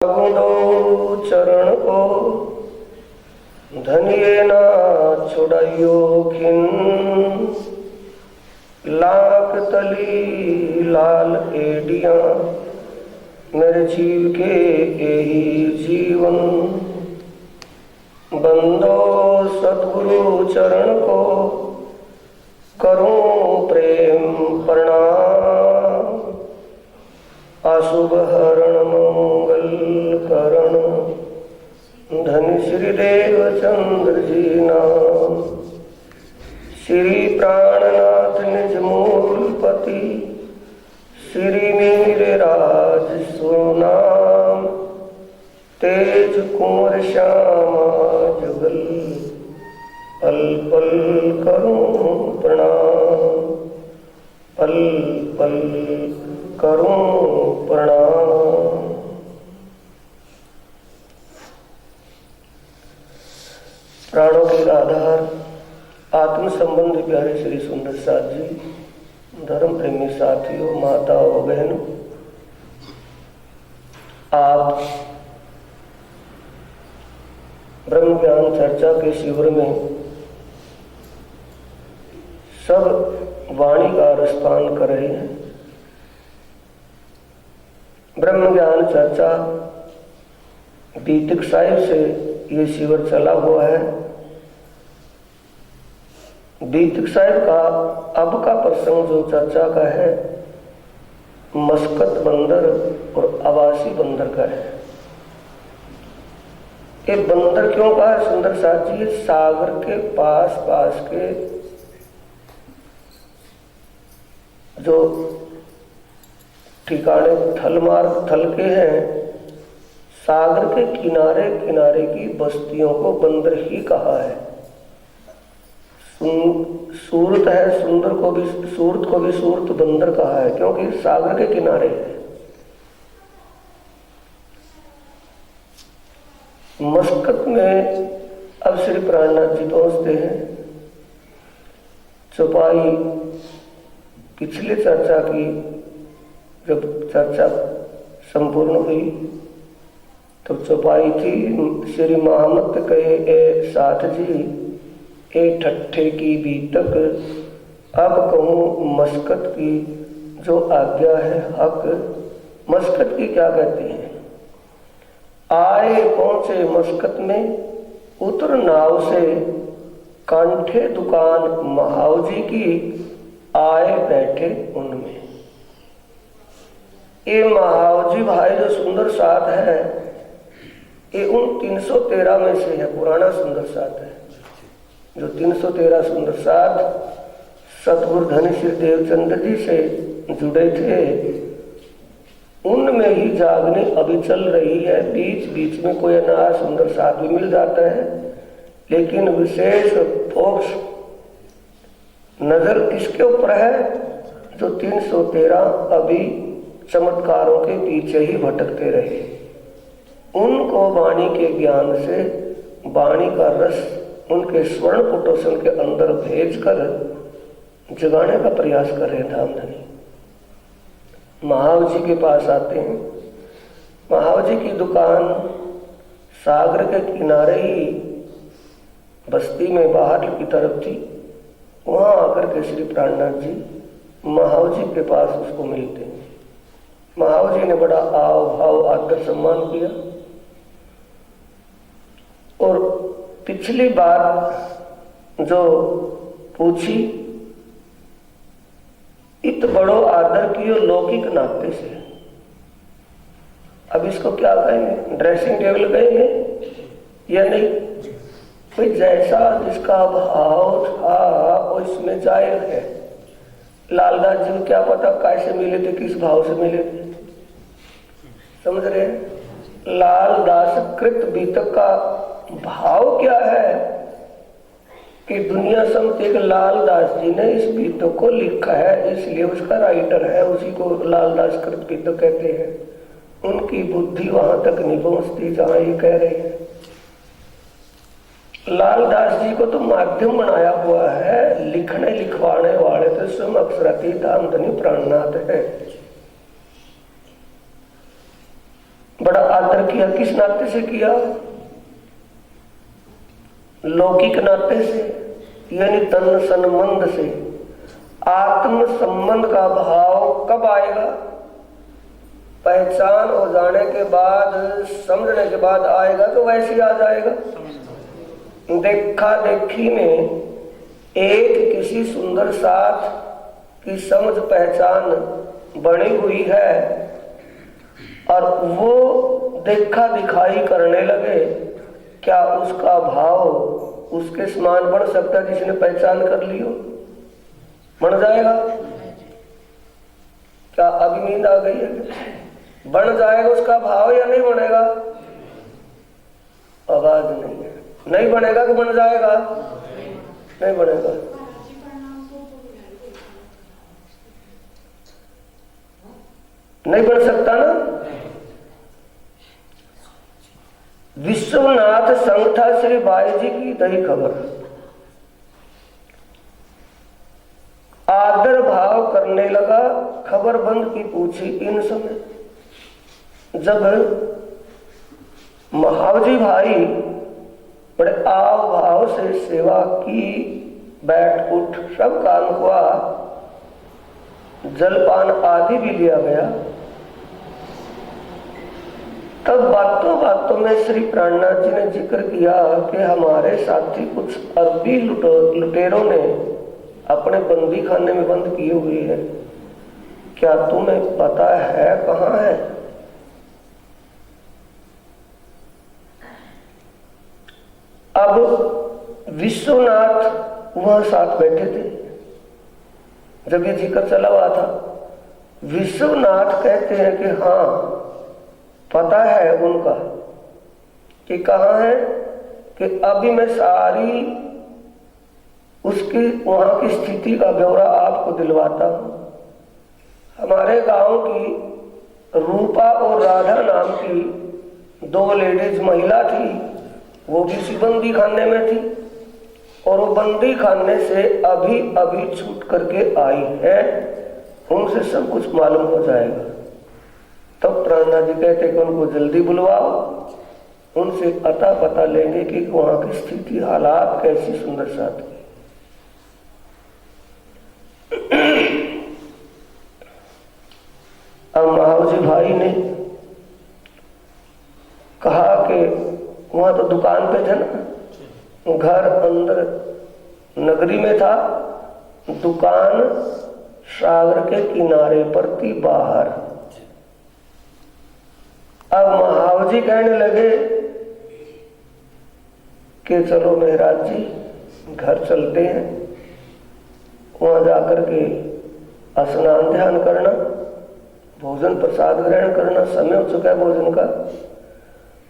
गुणो चरण को धनिये ना छुड़ाइयो खिन, लाख तली लाल एडिया मेरे जीव के यही जीवन। बंदो सतगुरु चरण को करूं प्रेम प्रणाम, अशुभ हरण मंगल करण धन श्री देव चंद्र जी नाम। श्री प्राणनाथ निज मूलपति श्री मेरे राज सुनाम, तेज कुंवर श्यामा जुगल पल पल करूं प्रणाम, पल पल करूं प्रणाम। प्राणों के आधार आत्म संबंधी प्यारे श्री सुंदर साथ जी, धर्म प्रेमी साथियों, माताओं, बहनों, आप ब्रह्म ज्ञान चर्चा के शिविर में सब वाणी का रसपान कर रहे हैं। ब्रह्म ज्ञान चर्चा बीतक साहिब से ये शिविर चला हुआ है। बीतक साहिब का अब का प्रसंग जो चर्चा का है मस्कत बंदर और आवासी बंदर का है। ये बंदर क्यों कहा है सुंदर साथ जी? सागर के पास पास के जो ठिकाने थल मार्ग थल के हैं, सागर के किनारे किनारे की बस्तियों को बंदर ही कहा है। सूरत है, सुंदर को भी सूरत बंदर कहा है, क्योंकि सागर के किनारे है। मस्कत में अब श्री प्राणनाथ जी पहुंचते हैं। चौपाई पिछले चर्चा की जब चर्चा संपूर्ण हुई तो चौपाई थी श्री महामत कहे ए साथ जी, ए ठट्ठे की बीतक अब कहूँ मस्कत की जो आज्ञा है हक। मस्कत की क्या कहते हैं? आए पहुंचे मस्कत में, उतर नाव से कांठे दुकान महावजी की, आए बैठे उनमें। ये महावजी भाई जो सुंदर साथ है ये उन 313 में से है, पुराना सुंदर साथ है। जो 313 सुंदर साथ सतगुरु धन श्री देवचंद्र जी से जुड़े थे, उनमें ही जागने अभी चल रही है। बीच बीच में कोई नया सुंदर साथ भी मिल जाता है, लेकिन विशेष फोकस नजर किसके ऊपर है? जो 313 अभी चमत्कारों के पीछे ही भटकते रहे। उनको वाणी के ज्ञान से वाणी का रस उनके स्वर्ण कुटोसन के अंदर भेजकर जगाने का प्रयास कर रहे धामधनी। महाव जी के पास आते हैं। महाव जी की दुकान सागर के किनारे ही बस्ती में बाहर की तरफ थी। वहां आकर के श्री प्राणनाथ जी महाव जी के पास उसको मिलते हैं। महाव जी ने बड़ा आव भाव आदर सम्मान किया और पिछली बात जो पूछी इत बड़ो आदर कियो लौकिक नाते से। अब इसको क्या कहेंगे? ड्रेसिंग टेबल कहेंगे या नहीं? कोई जैसा जिसका भाव था वो इसमें जायज है। लालदास जी को क्या पता कैसे मिले थे, किस भाव से मिले थे, समझ रहे हैं? लालदास कृत बीतक का भाव क्या है कि दुनिया समझ एक लालदास जी ने इस बीतक को लिखा है, इसलिए उसका राइटर है, उसी को लालदास कृत बीतक कहते हैं। उनकी बुद्धि वहां तक नहीं पहुंचती जहां ये कह रहे हैं। लालदास जी को तो माध्यम बनाया हुआ है, लिखने लिखवाने वाले तो स्वयं अक्षरती धामधनी प्राणनाथ है। बड़ा आदर किया किस नाते से किया? लौकिक नाते से, यानी तन संबंध से। आत्म संबंध का भाव कब आएगा? पहचान हो जाने के बाद, समझने के बाद आएगा तो वैसे ही आ जाएगा। देखा देखी में एक किसी सुंदर साथ की समझ पहचान बनी हुई है और वो देखा दिखाई करने लगे, क्या उसका भाव उसके समान बढ़ सकता है जिसने पहचान कर ली हो? बन जाएगा क्या? अभी नींद आ गई है? बन जाएगा उसका भाव या नहीं बनेगा? आवाज नहीं है। नहीं बनेगा कि बन जाएगा? नहीं बनेगा। नहीं बन सकता ना। विश्वनाथ संघ था श्री बाई जी की दही खबर। आदर भाव करने लगा, खबर बंद की पूछी इन समय। जब महावजी भाई बड़े आव भाव से सेवा की, बैठ उठ सब काम हुआ, जलपान आदि भी लिया गया, तब बातों बातों में श्री प्राणनाथ जी ने जिक्र किया कि हमारे साथी कुछ अरबी लुटेरों ने अपने बंदी खाने में बंद किए हुए हैं, क्या तुम्हें पता है कहाँ है? अब विश्वनाथ वहां साथ बैठे थे जब ये जिक्र चला हुआ था। विश्वनाथ कहते हैं कि हाँ पता है उनका कि कहाँ है, कि अभी मैं सारी उसकी वहां की स्थिति का ब्यौरा आपको दिलवाता हूं। हमारे गांव की रूपा और राधा नाम की दो लेडीज महिला थी, वो भी इसी बंदी खाने में थी और वो बंदी खाने से अभी अभी छूट करके आई है। उनसे सब कुछ मालूम हो जाएगा। तब प्राणनाथ जी कहते कि उनको जल्दी बुलवाओ, उनसे अता पता लेंगे कि वहां की स्थिति हालात कैसी सुंदर साथ की। अब महावजी भाई ने कहा कि वहां तो दुकान पे थे ना, घर अंदर नगरी में था, दुकान सागर के किनारे पर थी बाहर। अब महावजी कहने लगे कि चलो महाराज जी घर चलते हैं, वहां जाकर के स्नान ध्यान करना, भोजन प्रसाद ग्रहण करना, समय हो चुका है भोजन का।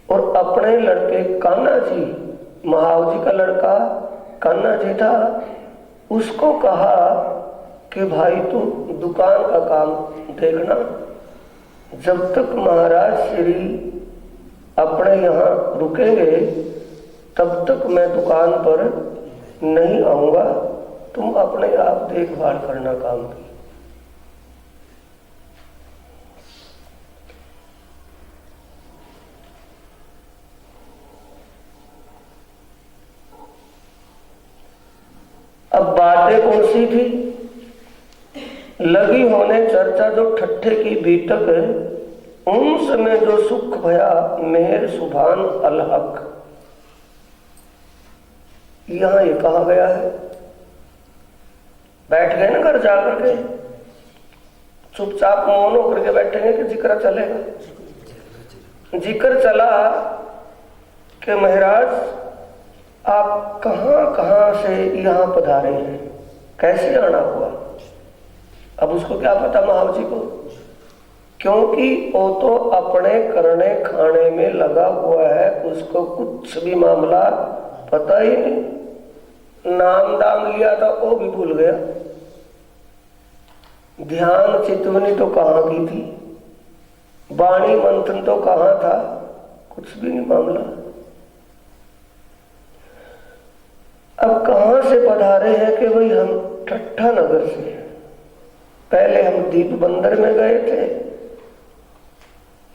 और अपने लड़के कान्हा जी, महावजी का लड़का कान्हा जी था, उसको कहा कि भाई तू दुकान का काम देखना, जब तक महाराज श्री अपने यहाँ रुकेंगे तब तक मैं दुकान पर नहीं आऊंगा, तुम अपने आप देखभाल करना काम की। अब बातें कौन सी थी? लगी होने चर्चा जो ठट्ठे की बीतक है, उन समय जो सुख भया मेहर सुभान अलहक। यहां ये कहा गया है। बैठ गए ना घर जाकर के, चुपचाप मौन होकर के बैठेंगे कि जिक्र चलेगा। जिक्र चला कि महाराज आप कहां कहां से यहां पधारे हैं, कैसे आना हुआ? अब उसको क्या पता महावजी को, क्योंकि वो तो अपने करने खाने में लगा हुआ है, उसको कुछ भी मामला पता ही नहीं। नाम दाम लिया था वो भी भूल गया, ध्यान चितवनी तो कहाँ की थी, वाणी मंथन तो कहाँ था, कुछ भी नहीं मामला। अब कहां से पधारे हैं कि भाई हम ठट्ठा नगर से, पहले हम दीप बंदर में गए थे,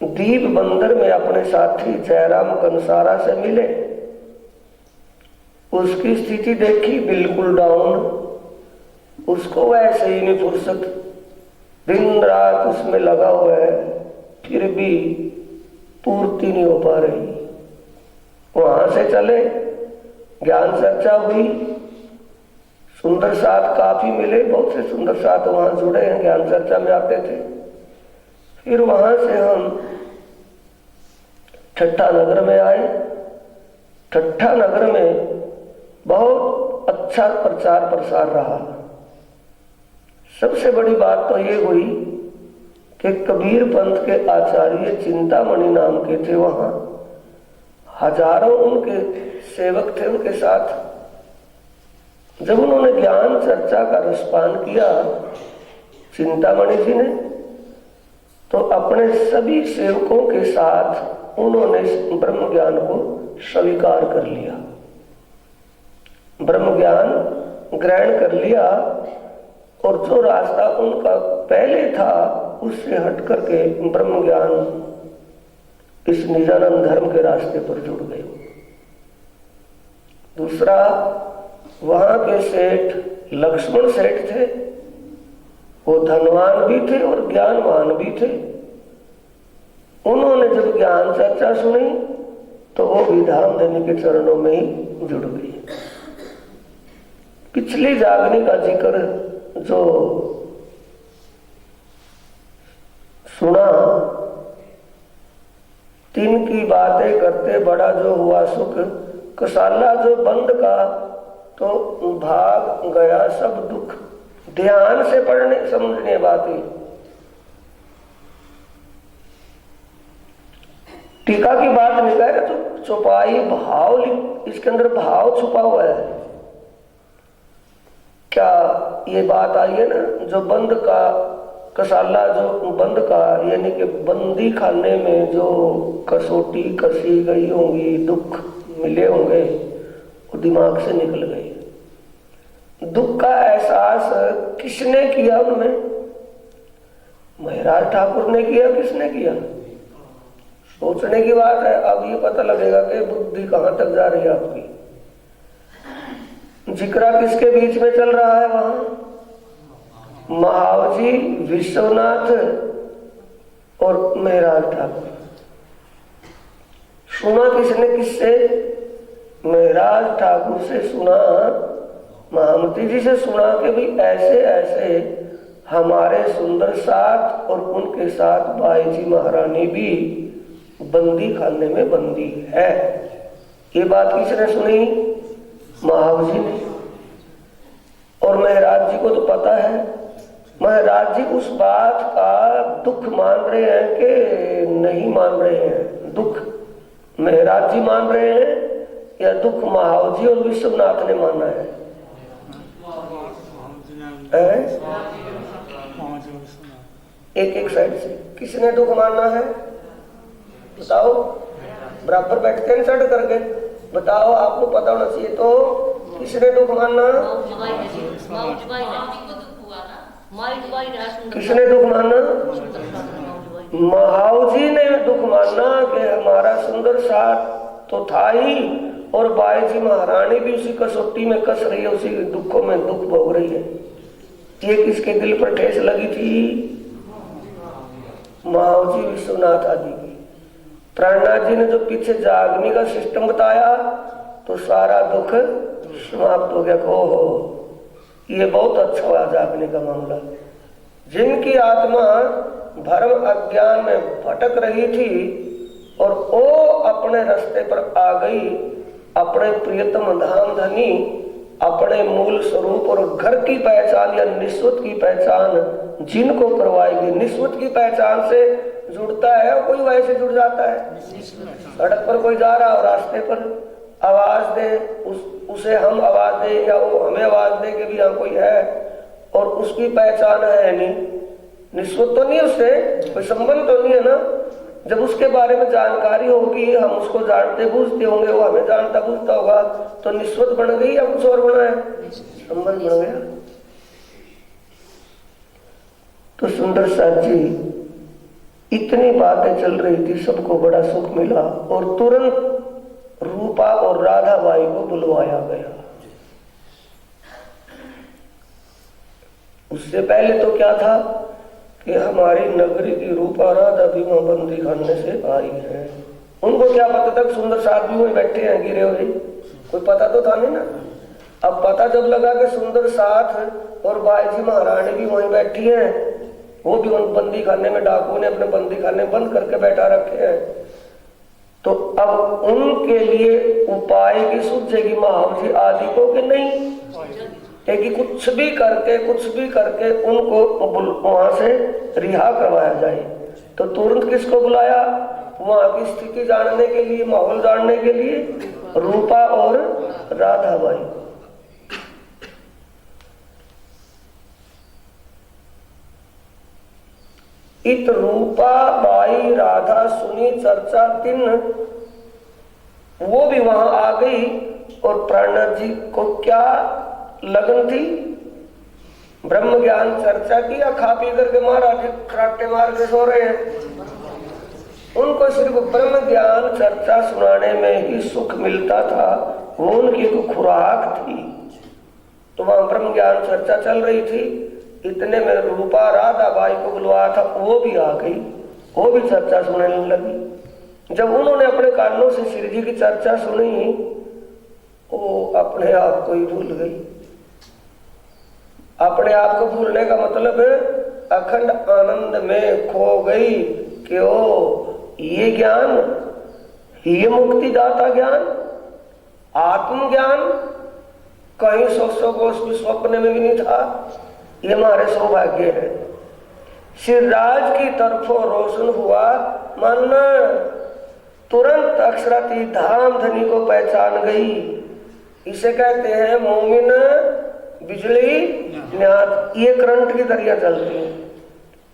दीप बंदर में अपने साथी जयराम कंसारा से मिले, उसकी स्थिति देखी बिल्कुल डाउन, उसको वैसे ही नहीं फुर्सत, दिन रात उसमें लगा हुआ है, फिर भी पूर्ति नहीं हो पा रही। वहां से चले, ज्ञान चर्चा हुई, सुंदर साथ काफी मिले, बहुत से सुंदर साथ वहां जुड़े हैं, ज्ञान चर्चा में आते थे। फिर वहां से हम ठट्ठा नगर में आए। ठट्ठा नगर में बहुत अच्छा प्रचार प्रसार रहा। सबसे बड़ी बात तो ये हुई कि कबीर पंथ के आचार्य चिंतामणि नाम के थे, वहां हजारों उनके सेवक थे उनके साथ। जब उन्होंने ज्ञान चर्चा का रसपान किया चिंतामणि जी ने, तो अपने सभी सेवकों के साथ उन्होंने ब्रह्म ज्ञान को स्वीकार कर लिया, ब्रह्म ज्ञान ग्रहण कर लिया। और जो रास्ता उनका पहले था उससे हट करके ब्रह्म ज्ञान इस निजानंद धर्म के रास्ते पर जुड़ गए। दूसरा, वहां के सेठ लक्ष्मण सेठ थे, वो धनवान भी थे और ज्ञानवान भी थे। उन्होंने जब ज्ञान चर्चा सुनी तो वो भी धामधनी के चरणों में ही जुड़ गई। पिछली जागने का जिक्र जो सुना, तीन की बातें करते बड़ा जो हुआ सुख, कसाला जो बंद का तो भाग गया सब दुख। ध्यान से पढ़ने समझने बातें। टीका की बात निकाय तो चौपाई भाव, इसके अंदर भाव छुपा हुआ है। क्या ये बात आई है ना, जो बंद का कसाला, जो बंद का यानी कि बंदी खाने में जो कसौटी कसी गई होंगी, दुख मिले होंगे, वो दिमाग से निकल गई। दुख का एहसास किसने किया उनमें? महाराज ठाकुर ने किया, किसने किया? सोचने की बात है। अब ये पता लगेगा कि बुद्धि कहां तक जा रही है आपकी। जिक्रा किसके बीच में चल रहा है? वहां महावजी, विश्वनाथ और महाराज ठाकुर। सुना किसने किससे? महाराज ठाकुर से सुना, महामती जी से सुना कि भाई ऐसे ऐसे हमारे सुंदर साथ और उनके साथ बाई जी महारानी भी बंदी खाने में बंदी है। ये बात किसने सुनी? महाराज जी ने। और महाराज जी को तो पता है। महाराज जी उस बात का दुख मान रहे हैं कि नहीं मान रहे हैं? दुख महाराज जी मान रहे हैं या दुख महाराज जी और विश्वनाथ ने माना है? एक एक साइड से किसने दुख मानना है? बताओ। बराबर बैठते हैं सड़ करके। बताओ, आपको पता होना चाहिए। तो किसने दुख मानना? किसने दुख मानना? महावजी ने दुख मानना कि हमारा सुंदर साथ तो था ही, और बाई जी महारानी भी उसी कसौटी में कस रही है, उसी दुखों में दुख भोग रही है। ये किसके दिल पर ठेस लगी थी? महावजी विश्वनाथ आदि की। प्राणनाथ जी ने जो पीछे जागने का सिस्टम बताया तो सारा दुख समाप्त हो गया। ओहो, ये बहुत अच्छा हुआ जागने का मामला। जिनकी आत्मा भ्रम अज्ञान में भटक रही थी और वो अपने रास्ते पर आ गई, अपने प्रियतम धाम धनी, अपने मूल स्वरूप और घर की पहचान या निस्वत की पहचान जिनको करवाएगी। निस्वत की पहचान से जुड़ता है, कोई वैसे जुड़ जाता है। सड़क पर कोई जा रहा हो, रास्ते पर आवाज दे, उसे हम आवाज दे या वो हमें आवाज दे कि भी यहाँ कोई है, और उसकी पहचान है नहीं, निस्वत तो नहीं, उससे कोई संबंध तो नहीं है ना। जब उसके बारे में जानकारी होगी, हम उसको जानते बूझते होंगे, वो हमें जानता बूझता होगा, तो निस्वत बन गई या कुछ और बना है? संबंध बन गया। तो सुंदर साथ जी इतनी बातें चल रही थी, सबको बड़ा सुख मिला और तुरंत रूपा और राधा बाई को बुलवाया गया। उससे पहले तो क्या था कि हमारी नगरी की रूपा राधा भी वहां बंदी खाने से आई है। उनको क्या पता था सुंदर साथ भी वहीं बैठे हैं गिरे हुए, कोई पता तो था नहीं ना। अब पता जब लगा कि सुंदर साथ और बाईजी महारानी भी वहीं बैठी हैं, वो भी उन बंदी खाने में, डाकुओं ने अपने बंदी खाने बंद करके बैठा रखे हैं, तो अब उनके लिए उपाय की सूझेगी महावजी आदि को कि नहीं, कि कुछ भी करके उनको वहां से रिहा करवाया जाए। तो तुरंत किसको बुलाया? वहां की स्थिति जानने के लिए, माहौल जानने के लिए रूपा और राधा बाई। इत रूपा बाई राधा सुनी चर्चा दिन, वो भी वहां आ गई। और प्राणनाथ जी को क्या लगन थी? ब्रह्म ज्ञान चर्चा की या खा पी करके महाराज खराटे मार के सो रहे हैं? उनको सिर्फ ब्रह्म ज्ञान चर्चा सुनाने में ही सुख मिलता था, वो उनकी एक खुराक थी। तो वहां ब्रह्म ज्ञान चर्चा चल रही थी, इतने में रूपा राधा बाई को बुलवाया था, वो भी आ गई, वो भी चर्चा सुनने लगी। जब उन्होंने अपने कानों से श्री जी की चर्चा सुनी, वो अपने आप को ही भूल गई। अपने आप को भूलने का मतलब है अखंड आनंद में खो गई कि ओ ये ज्ञान, ये मुक्तिदाता ज्ञान, आत्मज्ञान कहीं सौ कोस भी स्वप्न में भी नहीं था। ये हमारे सौभाग्य है। सिरराज की तरफों रोशन हुआ मन, तुरंत अक्षराती धाम धनी को पहचान गई। इसे कहते हैं मोमिन बिजली न्यात। ये करंट की तरह चलती है।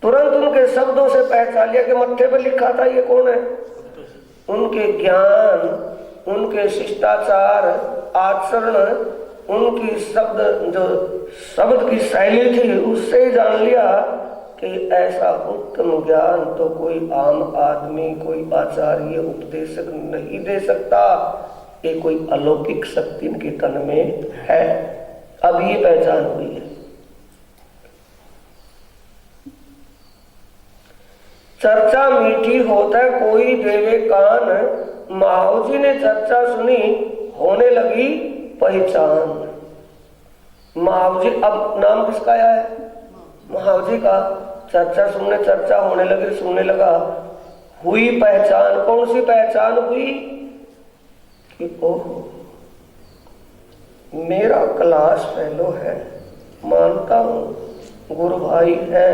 तुरंत उनके शब्दों से पहचान लिया कि मत्थे पर लिखा था ये कौन है। उनके ज्ञान, उनके शिष्टाचार, आचरण, उनकी शब्द की शैली थी, उससे ही जान लिया कि ऐसा उत्तम ज्ञान तो कोई आम आदमी, कोई आचार्य, उपदेशक नहीं दे सकता। ये कोई अलौकिक शक्ति इनके तन में है। अब ये पहचान हुई है। चर्चा मीठी होता है कोई देवे कान, महावजी ने चर्चा सुनी होने लगी पहचान। महावजी, अब नाम किसका आया है? महावजी का। चर्चा सुनने, चर्चा होने लगी, सुनने लगा, हुई पहचान। कौन सी पहचान हुई? कि ओह मेरा क्लास फेलो है, मानता हूं गुरु भाई है,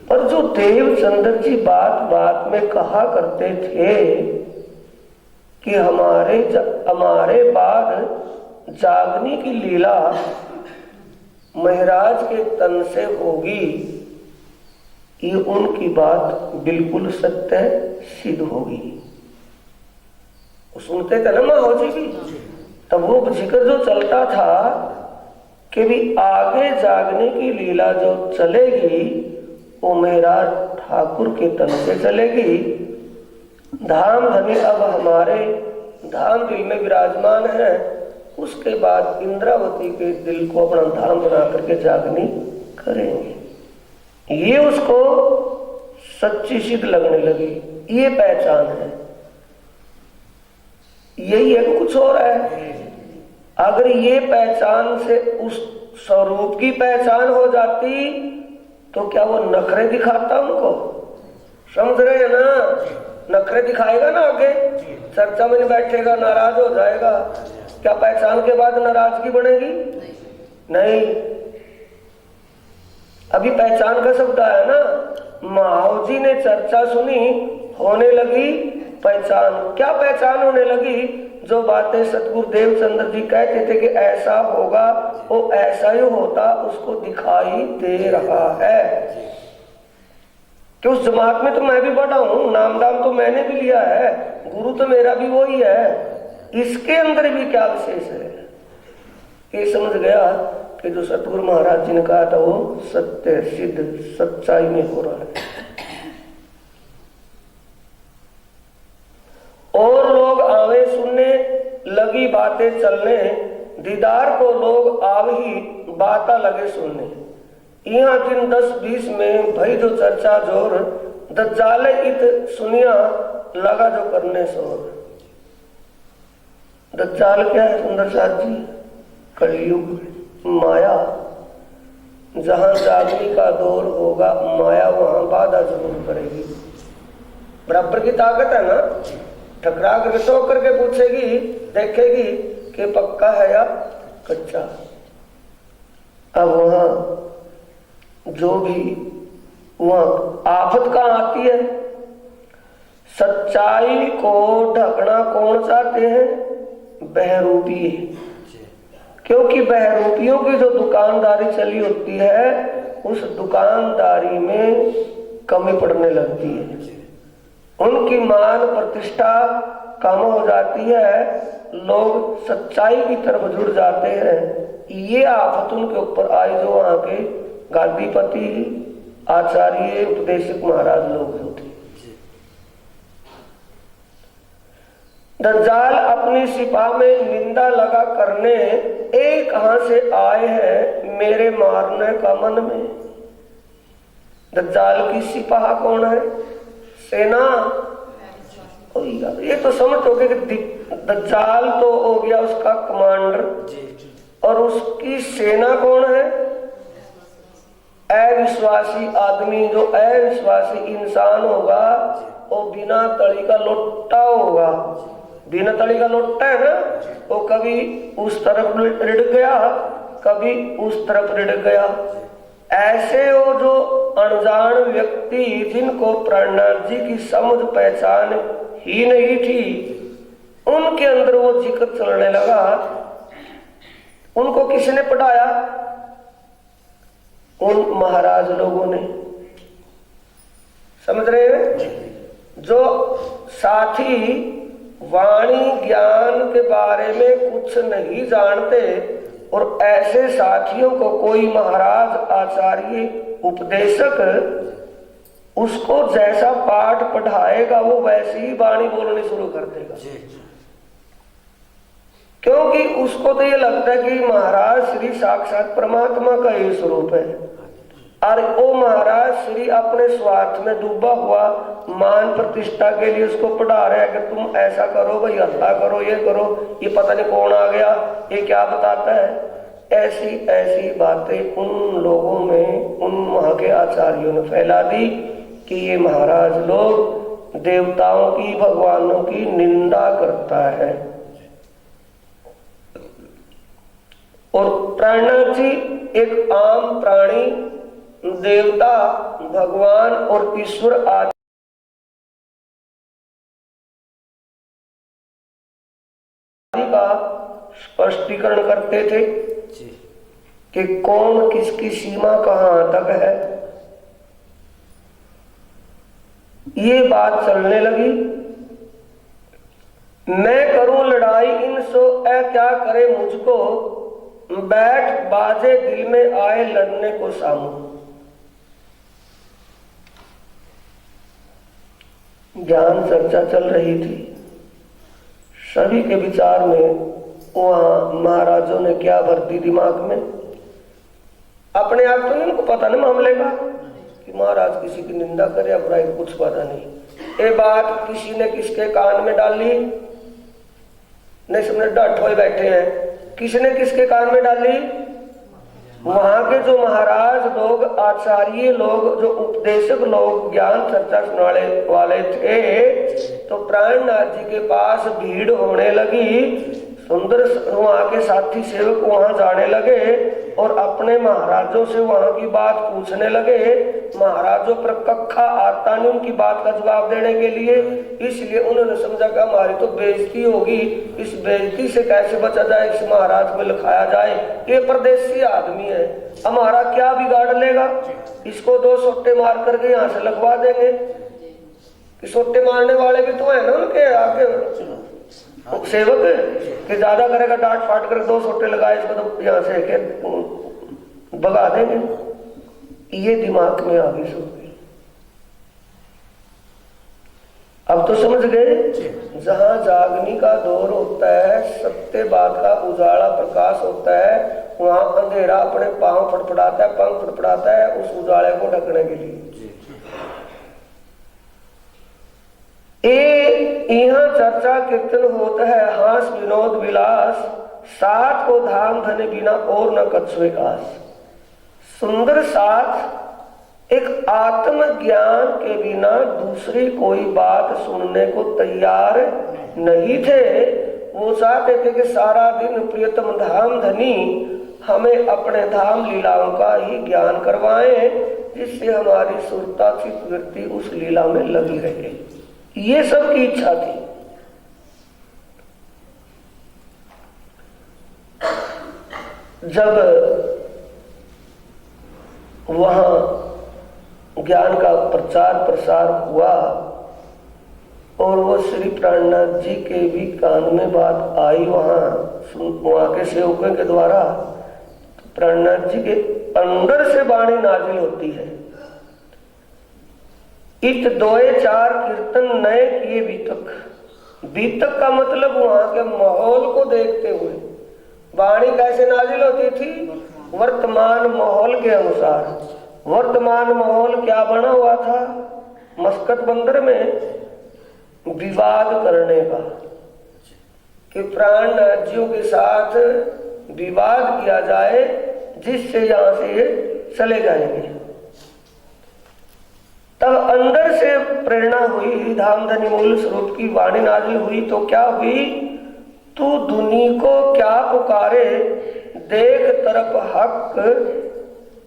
पर जो देवचंद्र जी बात बात में कहा करते थे कि हमारे बाद जागने की लीला महाराज के तन से होगी, ये उनकी बात बिल्कुल सत्य सिद्ध होगी। सुनते थे ना महाराज जी भी, तब वो जिक्र जो चलता था कि भी आगे जागने की लीला जो चलेगी वो महाराज ठाकुर के तन से चलेगी। धाम धनी अब हमारे धाम दिल में विराजमान है, उसके बाद इंद्रावती के दिल को अपना धाम बना करके जागनी करेंगे। ये उसको सच्ची सिद्ध लगने लगी। ये पहचान है, यही है, कुछ और है। अगर ये पहचान से उस स्वरूप की पहचान हो जाती तो क्या वो नखरे दिखाता उनको? समझ रहे हैं ना? नखरे दिखाएगा ना, आगे चर्चा में नहीं बैठेगा, नाराज हो जाएगा। क्या पहचान के बाद नाराजगी बढ़ेगी? नहीं। अभी पहचान का शब्द आया ना। महावजी ने चर्चा सुनी, होने लगी पहचान। क्या पहचान होने लगी? जो बातें सतगुरु देवचंद्र जी कहते थे कि ऐसा होगा, वो ऐसा ही होता, उसको दिखाई दे रहा है। कि उस जमात में तो मैं भी बड़ा हूं, नाम दाम तो मैंने भी लिया है, गुरु तो मेरा भी वही है, इसके अंदर भी क्या विशेष है? ये समझ गया कि जो सतगुरु महाराज जी ने कहा था वो सत्य सिद्ध सच्चाई में हो रहा है। और लोग आवे सुनने, लगी बातें चलने, दीदार को लोग आव ही बाता लगे सुनने। यहाँ दिन 10-20 में भई जो चर्चा जोर, दज्जाले इत सुनिया लगा जो करने शोर। दज्जाल क्या है सुंदर साथ जी? कलयुग, माया। जहां जागने का दौर होगा माया वहां बाधा जरूर करेगी। बराबर की ताकत है ना, ठकरा करके तो करके पूछेगी, देखेगी कि पक्का है या कच्चा। अब वहां जो भी वहां आफत कहां आती है? सच्चाई को ढकना कौन चाहते हैं? बहरूपी। क्योंकि बहरूपियों की जो दुकानदारी चली होती है उस दुकानदारी में कमी पड़ने लगती है, उनकी मान प्रतिष्ठा कम हो जाती है, लोग सच्चाई की तरफ जुड़ जाते हैं। ये आफत उनके ऊपर आई जो वहां के गादीपति, आचार्य, उपदेशक महाराज लोग जो थे। दज्जाल अपनी सिपा में निंदा लगा करने, एक कहां से आए हैं मेरे मारने का मन में। दज्जाल की सिपाह कौन है? सेना। ये तो समझोगे कि दज्जाल तो हो गया उसका कमांडर, और उसकी सेना कौन है? अविश्वासी आदमी। जो अविश्वासी इंसान होगा वो बिना तली का लोटा होगा। बिना तली का लोटा है ना, वो कभी उस तरफ रिड़ गया, कभी उस तरफ रिड़ गया। ऐसे वो जो अनजान व्यक्ति जिनको प्राणनाथ जी की समझ पहचान ही नहीं थी, उनके अंदर वो जिक्र चलने लगा। उनको किसने पढ़ाया? उन महाराज लोगों ने। समझ रहे हैं? जो साथी वाणी ज्ञान के बारे में कुछ नहीं जानते, और ऐसे साथियों को कोई महाराज, आचार्य, उपदेशक उसको जैसा पाठ पढ़ाएगा वो वैसी ही वाणी बोलनी शुरू कर देगा। क्योंकि उसको तो ये लगता है कि महाराज श्री साक्षात परमात्मा का ही स्वरूप है, और वो महाराज श्री अपने स्वार्थ में डूबा हुआ मान प्रतिष्ठा के लिए उसको पढ़ा रहे हैं कि तुम ऐसा करो भाई, अल्लाह करो, ये करो, ये पता नहीं कौन आ गया, ये क्या बताता है। ऐसी ऐसी बातें उन लोगों में, उन वहां के आचार्यों ने फैला दी कि ये महाराज लोग देवताओं की, भगवानों की निंदा करता है। और प्राणनाथ जी एक आम प्राणी, देवता, भगवान और ईश्वर आदि का स्पष्टीकरण करते थे कि कौन किसकी सीमा कहां तक है। ये बात चलने लगी। मैं करूं लड़ाई इनसो ऐ क्या करे मुझको, बैठ बाजे दिल में आए लड़ने को सामू। ज्ञान चर्चा चल रही थी, सभी के विचार में वहां महाराजों ने क्या भर दी दिमाग में। अपने आप तो नहीं उनको पता नहीं मामले का कि महाराज किसी की निंदा करे या बुराई, कुछ पता नहीं। ये बात किसी ने किसके कान में डाली, नहीं सबने डट हुए बैठे हैं। किसने किसके कान में डाली? वहां के जो महाराज लोग, आचार्य लोग, जो उपदेशक लोग, ज्ञान चर्चा सुनाने वाले थे, तो प्राणनाथ जी के पास भीड़ होने लगी। सुंदर वहां के साथी सेवक वहां जाने लगे और अपने महाराजों से वहां की बात पूछने लगे। महाराजों पर कक्खा आता नहीं उनकी बात का जवाब देने के लिए, इसलिए उन्होंने समझा कि हमारी तो बेइज्जती होगी, इस बेइज्जती से कैसे बचा जाए, इस महाराज को लिखाया जाए, ये परदेसी आदमी है, हमारा क्या बिगाड़ लेगा, इसको 2 सोटे मार करके यहाँ से लगवा देंगे। सोटे मारने वाले भी तो है ना उनके आगे सेवक, कि ज्यादा करेगा डांट फाट कर 2 सोटे लगाए इसको तो यहाँ से भगा देंगे। ये दिमाग में आ गई सब। अब तो समझ गए, जहां जागनी का दौर होता है, सत्यवाद का उजाला प्रकाश होता है, वहां अंधेरा अपने पांव फड़फड़ाता है, पंख फड़फड़ाता है उस उजाले को ढकने के लिए। यहाँ चर्चा कीर्तन होता है, हास विनोद विलास, साथ को धाम धने बिना और न कछुए आस। सुंदर साथ एक आत्मज्ञान के बिना दूसरी कोई बात सुनने को तैयार नहीं थे। वो चाहते थे कि सारा दिन प्रियतम धाम धनी हमें अपने धाम लीलाओं का ही ज्ञान करवाएं, जिससे हमारी सुरता चित्त वृत्ति उस लीला में लगी रहे। ये सबकी इच्छा थी। जब वहां ज्ञान का प्रचार प्रसार हुआ और वो श्री प्राणनाथ जी के भी कान में बात आई, वहां के सेवकों के द्वारा, प्राणनाथ जी के अंदर से वाणी नाजिल होती है। इत दोए चार कीर्तन नए किए बीतक। बीतक का मतलब वहां के माहौल को देखते हुए वाणी कैसे नाजिल होती थी, वर्तमान माहौल के अनुसार। वर्तमान माहौल क्या बना हुआ था, मस्कत बंदर में विवाद करने का, कि प्राणनाथ जियों के साथ विवाद किया जाए, जिससे यहां से ये चले जाएंगे। तब अंदर से प्रेरणा हुई, धामधनी मूल स्वरूप की वाणी नाजिल हुई। तो क्या हुई, तू दुनी को क्या पुकारे, देख तरफ हक,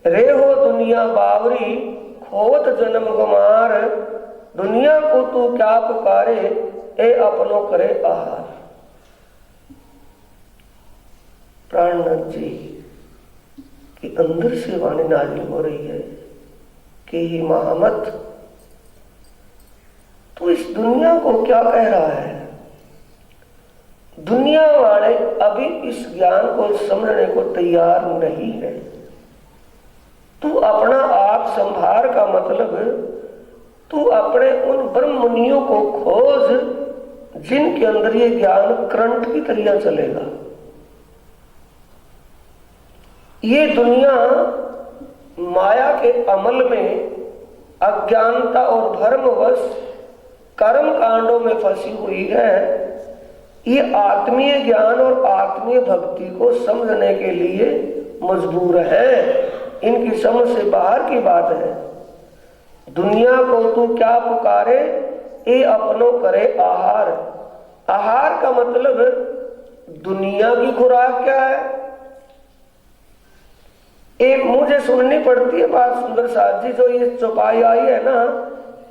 रे हो दुनिया बावरी, खोत जन्म गुमार। दुनिया को तू क्या पुकारे, ए अपनों करे आहार। प्राणनाथ जी की अंदर से वाणी नाजिल हो रही है कि ही महामत, तू इस दुनिया को क्या कह रहा है। दुनिया वाले अभी इस ज्ञान को समझने को तैयार नहीं है। तू अपना आप संभार का मतलब, तू अपने उन ब्रह्म मुनियों को खोज जिनके अंदर ये ज्ञान करंट की तरह चलेगा। ये दुनिया माया के अमल में अज्ञानता और भ्रमवश कर्म कांडों में फंसी हुई है। ये आत्मीय ज्ञान और आत्मीय भक्ति को समझने के लिए मजबूर है। इनकी समझ से बाहर की बात है। दुनिया को तू क्या पुकारे, ये अपनों करे आहार। आहार का मतलब दुनिया की खुराक क्या है। एक मुझे सुननी पड़ती है बात सुंदर साथ जी, जो ये चौपाई आई है ना,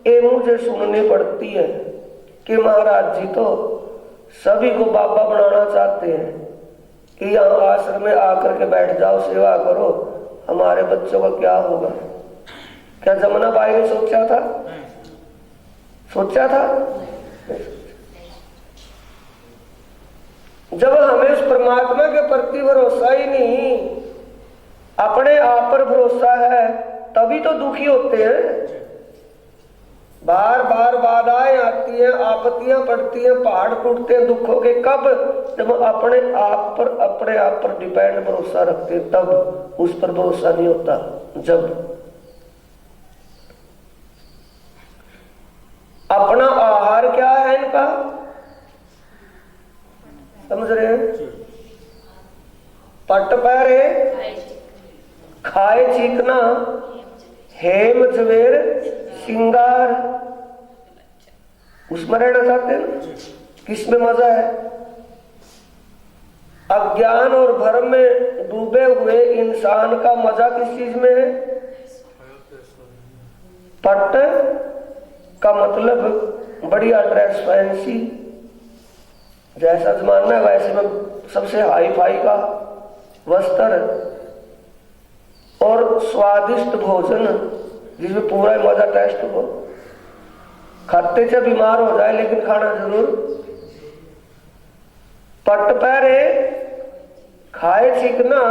ये मुझे सुननी पड़ती है कि महाराज जी तो सभी को बाबा बनाना चाहते हैं कि यहाँ आश्रम में आकर के बैठ जाओ, सेवा करो, हमारे बच्चों का क्या होगा। क्या जमुना बाई ने सोचा था? सोचा था? जब हमें उस परमात्मा के प्रति भरोसा ही नहीं, अपने आप पर भरोसा है, तभी तो दुखी होते हैं। बार बार बाधाएं आती हैं, आपत्तियां पड़ती हैं, पहाड़ टूटते हैं दुखों के। कब? जब अपने आप पर डिपेंड भरोसा रखते हैं, तब उस पर भरोसा नहीं होता। जब अपना आहार क्या है इनका, समझ रहे हैं? पट पैरे खाए चीकना, हेम जवेर सिंगार। उसमें रहना चाहते हैं। किसमें मजा है? अज्ञान और भ्रम में डूबे हुए इंसान का मजा किस चीज में है? पट का मतलब बढ़िया ड्रेस, फैंसी, जैसा जमाना है वैसे में सबसे हाई फाई का वस्त्र और स्वादिष्ट भोजन जिसमें पूरा मजा टेस्ट हो। खाते से बीमार हो जाए लेकिन खाना जरूर। पट पैरे खाए चिकना,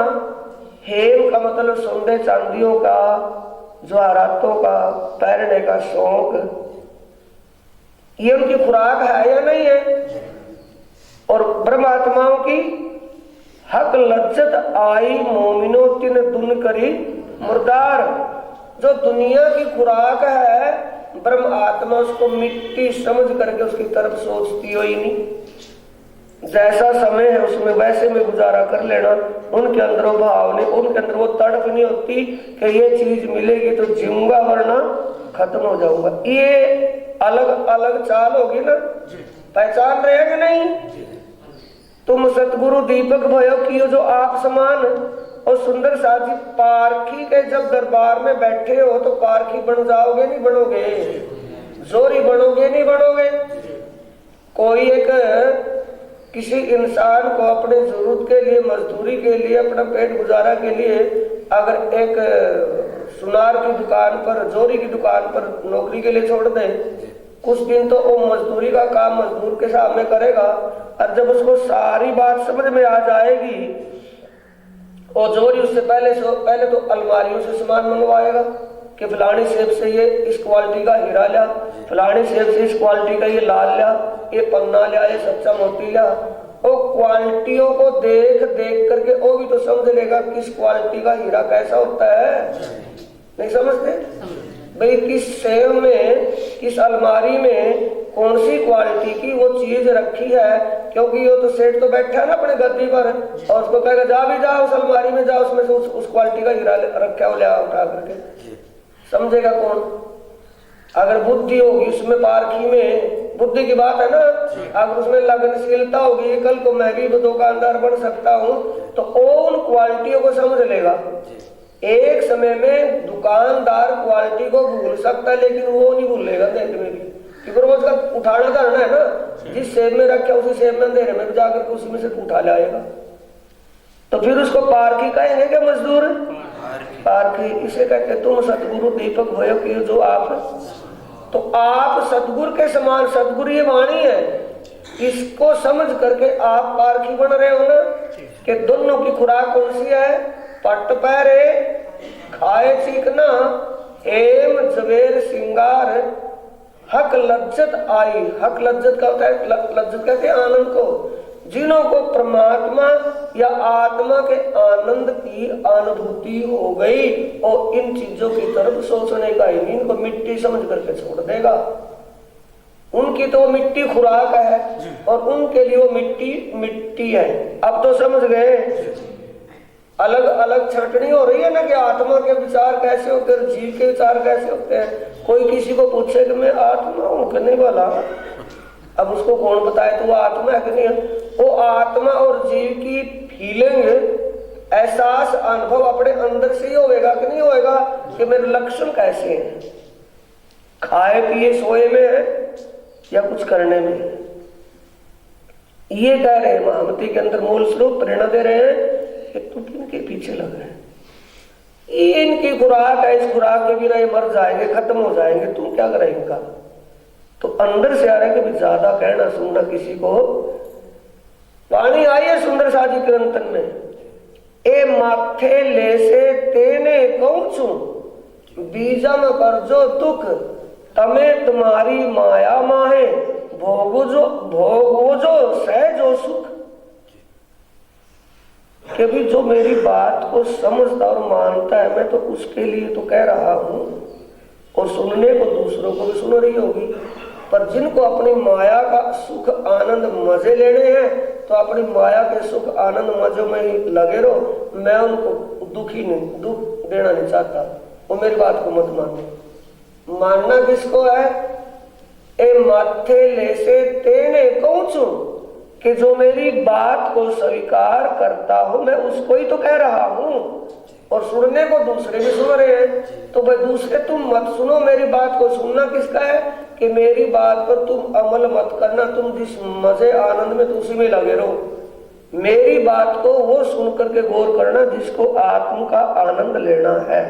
हेम का मतलब सोने चांदियों का, जवाहरातों का पहनने का शौक, ये उनकी खुराक है या नहीं है? और ब्रह्मात्माओं की हक लज्जत आई मोमिनो तिन दुन करी मुर्दार, जो दुनिया की खुराक है ब्रह्म आत्मा उसको मिट्टी समझ करके उसकी तरफ सोचती हो ही नहीं। जैसा समय है उसमें वैसे में गुजारा कर लेना। उनके अंदर वो भाव नहीं, उनके अंदर वो तड़प नहीं होती कि ये चीज मिलेगी तो जीऊंगा वरना खत्म हो जाऊंगा। ये अलग अलग चाल होगी ना, पहचान रहे कि नहीं? तुम सतगुरु दीपक भयो कियो जो आप समान। और सुंदर साजी पारखी के जब दरबार में बैठे हो तो पारखी बन जाओगे नहीं बनोगे? जोरी बनोगे नहीं बनोगे? कोई एक किसी इंसान को अपने जरूरत के लिए, मजदूरी के लिए, अपना पेट गुजारा के लिए अगर एक सुनार की दुकान पर, जोरी की दुकान पर नौकरी के लिए छोड़ दे, कुछ दिन तो वो मजदूरी का काम मजदूर के सामने करेगा, और जब उसको सारी बात समझ में आ जाएगी और जोरी उससे पहले तो अलमारियों से सामान मंगवाएगा कि फलानी सेब से ये इस क्वालिटी का हीरा लिया, फलानी सेब से इस क्वालिटी का ये लाल लिया, ये पन्ना लिया, ये सच्चा मोती लिया। वो क्वालिटियों को देख देख करके वो भी तो समझ लेगा किस क्वालिटी का हीरा कैसा होता है। नहीं समझते भाई? किस सेब में, किस अलमारी में कौन सी क्वालिटी की वो चीज रखी है, क्योंकि वो तो सेठ तो बैठा है ना अपने गद्दी पर, और उसको कहेगा जा भी जा उस अलमारी में जा, उसमें से उस क्वालिटी का हीरा रखा हो, लिया उठा करके। समझेगा कौन? अगर बुद्धि होगी उसमें, पारखी में बुद्धि की बात है ना, अगर उसमें लगनशीलता होगी, कल को मैं भी दुकानदार बन सकता हूँ, तो उन क्वालिटियों को समझ लेगा। एक समय में दुकानदार क्वालिटी को भूल सकता है, लेकिन वो नहीं भूलेगा देखने में भी, क्योंकि रोज का उठाना धरना है ना। जिस सेब में रखे उसी सेब में अंधेरे में जाकर के उसी में से उठा लाएगा। तो फिर उसको पारखी कहेंगे क्या मजदूर? पारखी इसे कहते। तुम सतगुरु दीपक भयो कि जो आप, तो आप सतगुरु के समान, सतगुरु ये वाणी है, इसको समझ करके आप पारखी बन रहे हो ना कि दोनों की खुराक कौन सी है? पट पैरे खाए चीकना एम जवेर सिंगार हक लज्जत आई। हक लज्जत का होता है, लज्जत कहते हैं आनंद को। जिन्हों को परमात्मा या आत्मा के आनंद की अनुभूति हो गई और इन चीजों की तरफ सोचने का ही, इनको मिट्टी समझ करके छोड़ देगा। उनकी तो मिट्टी खुराक है और उनके लिए वो मिट्टी मिट्टी है। अब तो समझ गए? अलग अलग छटनी हो रही है ना कि आत्मा के विचार कैसे होते हैं, जीव के विचार कैसे होते हैं। कोई किसी को पूछे कि मैं आत्मा हूं कि नहीं वाला, अब उसको कौन बताए तो वो आत्मा है कि नहीं है? वो आत्मा और जीव की फीलिंग, एहसास, अनुभव अपने अंदर से ही होगा कि नहीं होगा कि मेरे लक्षण कैसे हैं, खाए पिए सोए में है या कुछ करने में है। ये कह रहे हैं महामती के अंदर मूल स्वरूप प्रेरणा दे रहे हैं कि तुम इनके पीछे लग रहे हैं, इनकी खुराक है, इस खुराक के बिना ये मर जाएंगे, खत्म हो जाएंगे, तुम क्या करें इनका? तो अंदर से आ रहा है कि ज्यादा कहना सुनना किसी को। पानी आई है सुंदर साजी कीर्तन में, ए माथे ले से तेने कहूं बीजा में कर जो दुख तमे तुम्हारी माया माहे भोगो जो सहजो सुख। कि भी जो मेरी बात को समझता और मानता है, मैं तो उसके लिए तो कह रहा हूं, और सुनने को दूसरों को भी सुन रही होगी। पर जिनको अपनी माया का सुख आनंद मजे लेने हैं तो अपनी माया के सुख आनंद मजों में ही लगे रहो। मैं उनको दुख देना नहीं चाहता, वो मेरी बात को मत मानो। मानना किसको है? ए माथे ले से तेने कहूं कि जो मेरी बात को स्वीकार करता हूं, मैं उसको ही तो कह रहा हूं, और सुनने को दूसरे भी सुन रहे हैं। तो भाई दूसरे तुम मत सुनो, मेरी बात को सुनना किसका है कि मेरी बात पर तुम अमल मत करना, तुम जिस मजे आनंद में उसी में लगे रहो। मेरी बात को वो सुन करके गौर करना जिसको आत्म का आनंद लेना है।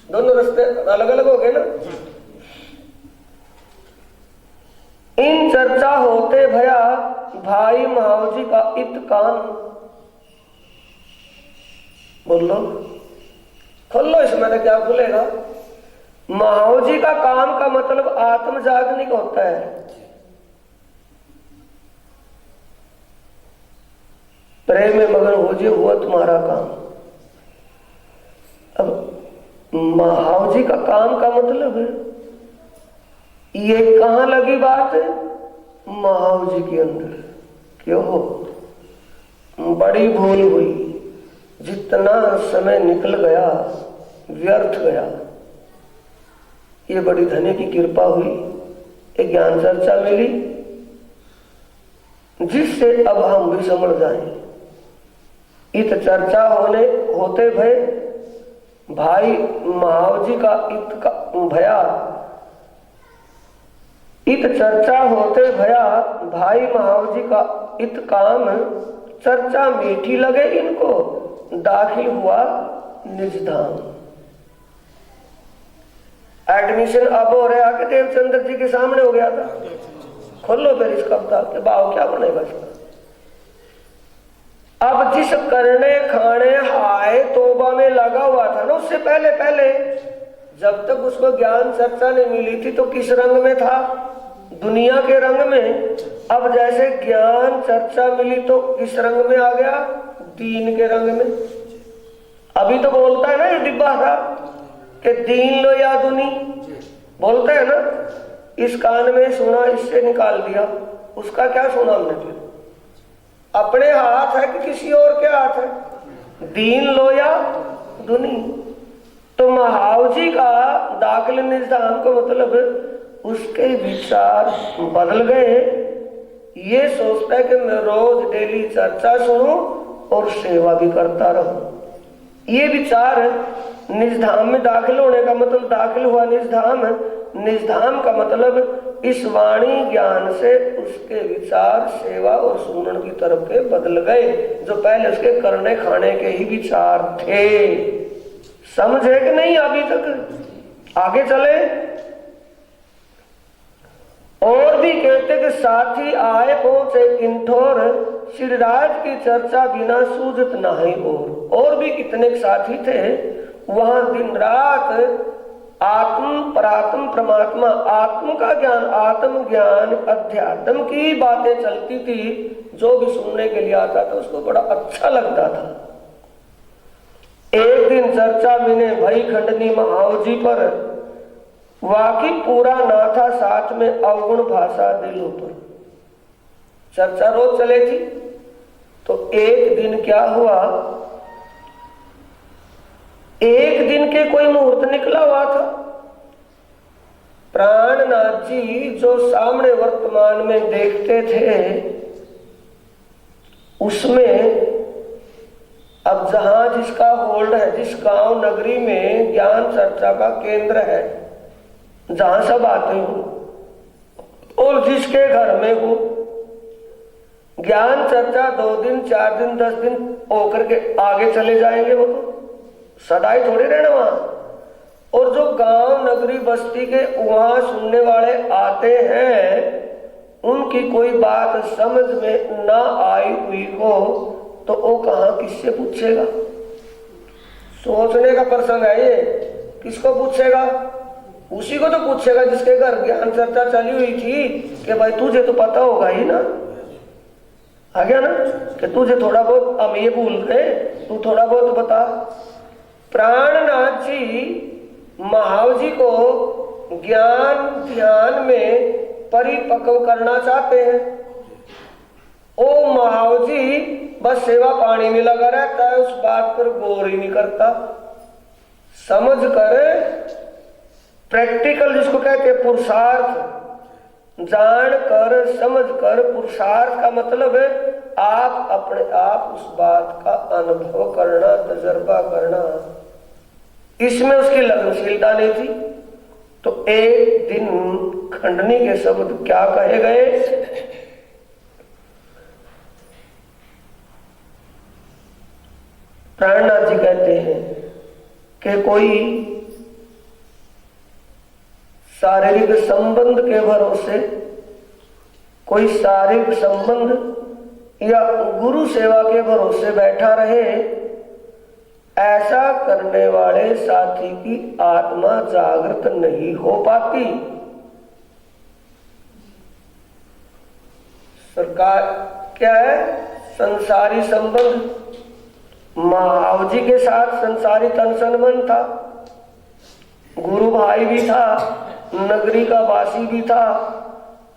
दोनों रास्ते अलग अलग हो गए ना। इन चर्चा होते भया भाई महावजी का इत कान, बोलो, खोल लो, इसमें तो क्या खुलेगा। महाव जी का काम का मतलब आत्म जागनिक होता है। प्रेम में मगन हो जी, हुआ तुम्हारा काम। अब महाव जी का काम का मतलब है, ये कहां लगी बात है? महाव जी के अंदर। क्यों हो? बड़ी भूल हुई, जितना समय निकल गया व्यर्थ गया। ये बड़ी धन्य की कृपा हुई, एक ज्ञान चर्चा मिली जिससे अब हम भी समझ जाएं। इत चर्चा होते भय भाई महाव जी का इत का भया, इत चर्चा होते भया भाई महाव जी का इत काम, चर्चा मीठी लगे इनको, दाखिल हुआ निज धाम। एडमिशन अब हो रहा कि देवचंद्र जी के सामने हो गया था। खोलो फिर इस कविता के भाव क्या बनेगा इसका। अब जिस करने खाने हाय तोबा में लगा हुआ था ना, उससे पहले पहले जब तक उसको ज्ञान चर्चा नहीं मिली थी तो किस रंग में था? दुनिया के रंग में। अब जैसे ज्ञान चर्चा मिली तो किस रंग में आ गया? दीन के रंग में। अभी तो बोलता है ना ये डिब्बा था कि दीन लो या दुनी, बोलते हैं ना। इस कान में सुना, इससे निकाल दिया, उसका क्या सुना हमने? फिर अपने हाथ है कि किसी और के हाथ है? दीन लो या दुनी। तो महाव जी का दाखिल निजाम का मतलब उसके विचार बदल गए। ये सोचता है कि मैं रोज डेली चर्चा सुनूं और सेवा भी करता रहूं। ये विचार निजधाम में दाखिल होने का मतलब, दाखिल हुआ निजधाम। निजधाम का मतलब इस वाणी ज्ञान से उसके विचार सेवा और सुमरण की तरफ के बदल गए, जो पहले उसके करने खाने के ही विचार थे। समझे कि नहीं? अभी तक आगे चले। और भी कहते कि साथी आए पहुंचे इंठोर, श्रीराज की चर्चा बिना सूझत नहीं। और भी कितने साथी थे वहां, दिन रात आत्म परात्म परमात्मा, आत्म का ज्ञान, आत्म ज्ञान, अध्यात्म की बातें चलती थी। जो भी सुनने के लिए आता था उसको बड़ा अच्छा लगता था। एक दिन चर्चा मिले भई खंडनी महाव जी पर, वाकई पूरा ना था साथ में अवगुण भाषा दिलों पर। चर्चा रोज चले थी तो एक दिन क्या हुआ, एक दिन के कोई मुहूर्त निकला हुआ था। प्राणनाथ जी जो सामने वर्तमान में देखते थे उसमें अब जहां जिसका होल्ड है, जिस गांव नगरी में ज्ञान चर्चा का केंद्र है, जहां सब आते हो और जिसके घर में हो ज्ञान चर्चा 2 दिन 4 दिन 10 दिन होकर के आगे चले जाएंगे। वो तो सदाई थोड़ी रहना वहां। और जो गांव नगरी बस्ती के वहां सुनने वाले आते हैं, उनकी कोई बात समझ में ना आई हुई हो तो वो कहां किससे पूछेगा? सोचने का प्रसंग है ये। किसको पूछेगा? उसी को तो पूछेगा जिसके घर ज्ञान चर्चा चली हुई थी कि भाई तुझे तो पता होगा ही ना। आ गया ना कि तुझे थोड़ा बहुत, हम ये भूल गए, तू थोड़ा बहुत बता। प्राणनाथ जी महाव जी को ज्ञान ध्यान में परिपक्व करना चाहते हैं। ओ महाव जी बस सेवा पानी में लगा रहता है, उस बात पर गौर ही नहीं करता। समझ कर प्रैक्टिकल जिसको कहते हैं पुरुषार्थ, जान कर समझ कर, पुरुषार्थ का मतलब है आप अपने आप उस बात का अनुभव करना, तजर्बा करना। इसमें उसकी लगनशीलता नहीं थी। तो एक दिन खंडनी के शब्द क्या कहे गए? प्राणनाथ जी कहते हैं कि कोई शारीरिक संबंध के भरोसे, कोई शारीरिक संबंध या गुरु सेवा के भरोसे बैठा रहे, ऐसा करने वाले साथी की आत्मा जागृत नहीं हो पाती। सरकार क्या है? संसारी संबंध। महाव जी के साथ संसारी तन मन था, गुरु भाई भी था, नगरी का वासी भी था,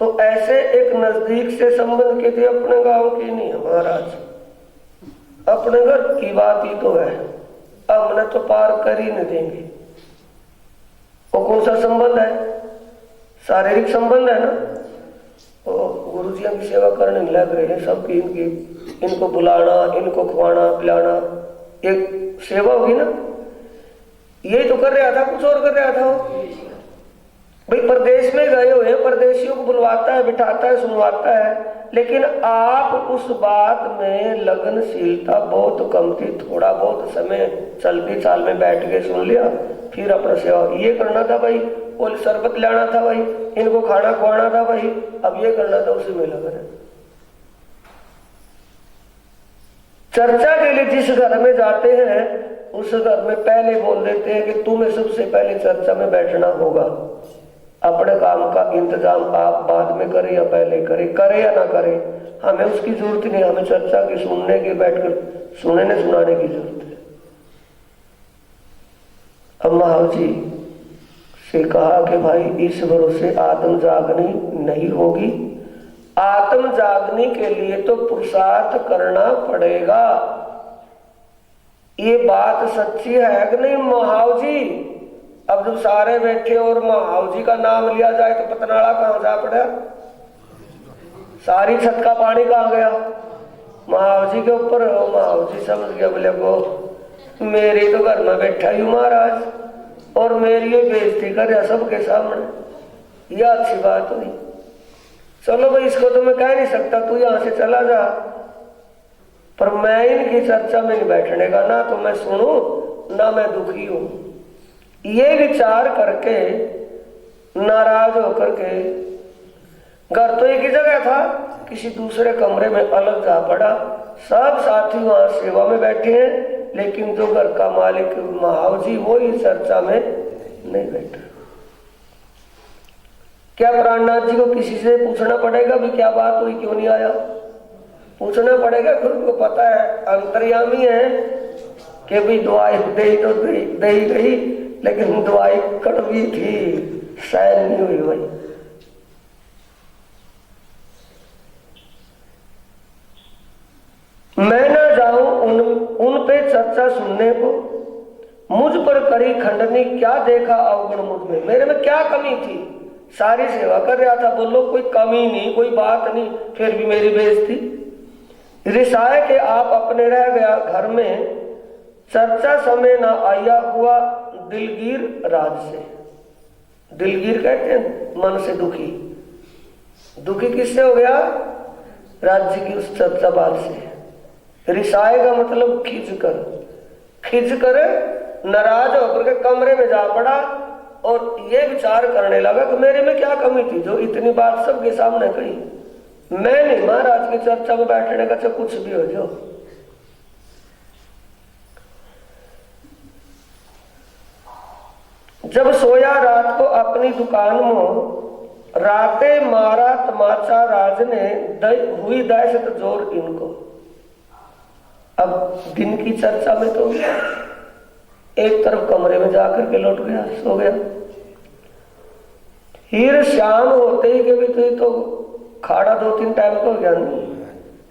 तो ऐसे एक नजदीक से संबंध के थे। अपने गांव की नहीं है महाराज, अपने घर की बात ही तो है, हमने तो पार कर ही नहीं देंगे। वो कौन सा संबंध है? शारीरिक संबंध है ना। तो गुरु जी की सेवा करने लग रहे हैं सबकी, इनको बुलाना, इनको खुआना पिलाना, एक सेवा होगी ना। यही तो कर रहा था, कुछ और कर रहा था वो। भाई परदेश में गए हुए, परदेशियों को बुलवाता है, बिठाता है, सुनवाता है, लेकिन आप उस बात में लगनशीलता बहुत कम थी। थोड़ा बहुत समय चलती चाल में बैठ के सुन लिया, फिर अपना सेवा ये करना था भाई, वो शरबत लाना था भाई, इनको खाना खुआना था भाई, अब ये करना था, उसी में लगा रहे। चर्चा के लिए जिस घर में जाते हैं उस घर में पहले बोल देते हैं कि तुम्हें सबसे पहले चर्चा में बैठना होगा। अपने काम का इंतजाम आप बाद में करें या पहले करें, करे या ना करे, हमें उसकी जरूरत नहीं। हमें चर्चा की सुनने की, बैठकर सुनने सुनाने की जरूरत है। अब महाव जी से कहा कि भाई इस भरोसे आत्म जागनी नहीं होगी, आत्म जागने के लिए तो पुरुषार्थ करना पड़ेगा। ये बात सच्ची है कि नहीं महाव जी? अब जब सारे बैठे और महाव जी का नाम लिया जाए तो पतनाड़ा कहां जा पड़ा? सारी छत का पानी कहां गया? महाव जी के ऊपर। महाव जी समझ गया, बोले वो मेरी तो घर में बैठा ही महाराज, और मेरी ये बेइज्जती कर रहा सबके सामने, यह अच्छी बात हुई। चलो भाई, इसको तो मैं कह नहीं सकता, तू यहां से चला जा, पर मैं इनकी चर्चा में नहीं बैठने का, ना तो मैं सुनूं ना मैं दुखी हूं। ये विचार करके नाराज होकर के घर तो एक ही जगह था, किसी दूसरे कमरे में अलग जा पड़ा। सब साथी वहां सेवा में बैठे हैं, लेकिन जो घर का मालिक महाव जी वो इस चर्चा में नहीं बैठा। क्या प्राणनाथ जी को किसी से पूछना पड़ेगा भी क्या बात हुई, क्यों नहीं आया? पूछना पड़ेगा, फिर उनको पता है, अंतर्यामी है कि भाई दुआई दे तो दे ही गई, लेकिन दुआई कड़वी थी, शायद नहीं हुई भाई। मैं ना जाऊं उन पे चर्चा सुनने को, मुझ पर करी खंडनी, क्या देखा अवगुण मुझ में, मेरे में क्या कमी थी? सारी सेवा कर रहा था, बोलो कोई कमी नहीं, कोई बात नहीं, फिर भी मेरी बेइज्जती। रिसाए के आप अपने रह गया घर में, चर्चा समय ना आया हुआ दिलगीर राज से। दिलगीर कहते हैं मन से दुखी। दुखी किससे हो गया? राज्य की उस चर्चा बात से। रिसाए का मतलब खिंच कर नाराज होकर के कमरे में जा पड़ा और ये विचार करने लगा कि मेरे में क्या कमी थी जो इतनी बात सबके सामने कही। मैं नहीं महाराज की चर्चा में बैठने का, चाहे कुछ भी हो जाओ। जब सोया रात को अपनी दुकान में, राते मारा तमाचा राज ने, हुई दहशत जोर इनको। अब दिन की चर्चा में तो एक तरफ कमरे में जाकर के लौट गया, सो गया। फिर शाम होते ही के तो खाड़ा 2-3 टाइम तो हो गया, नहीं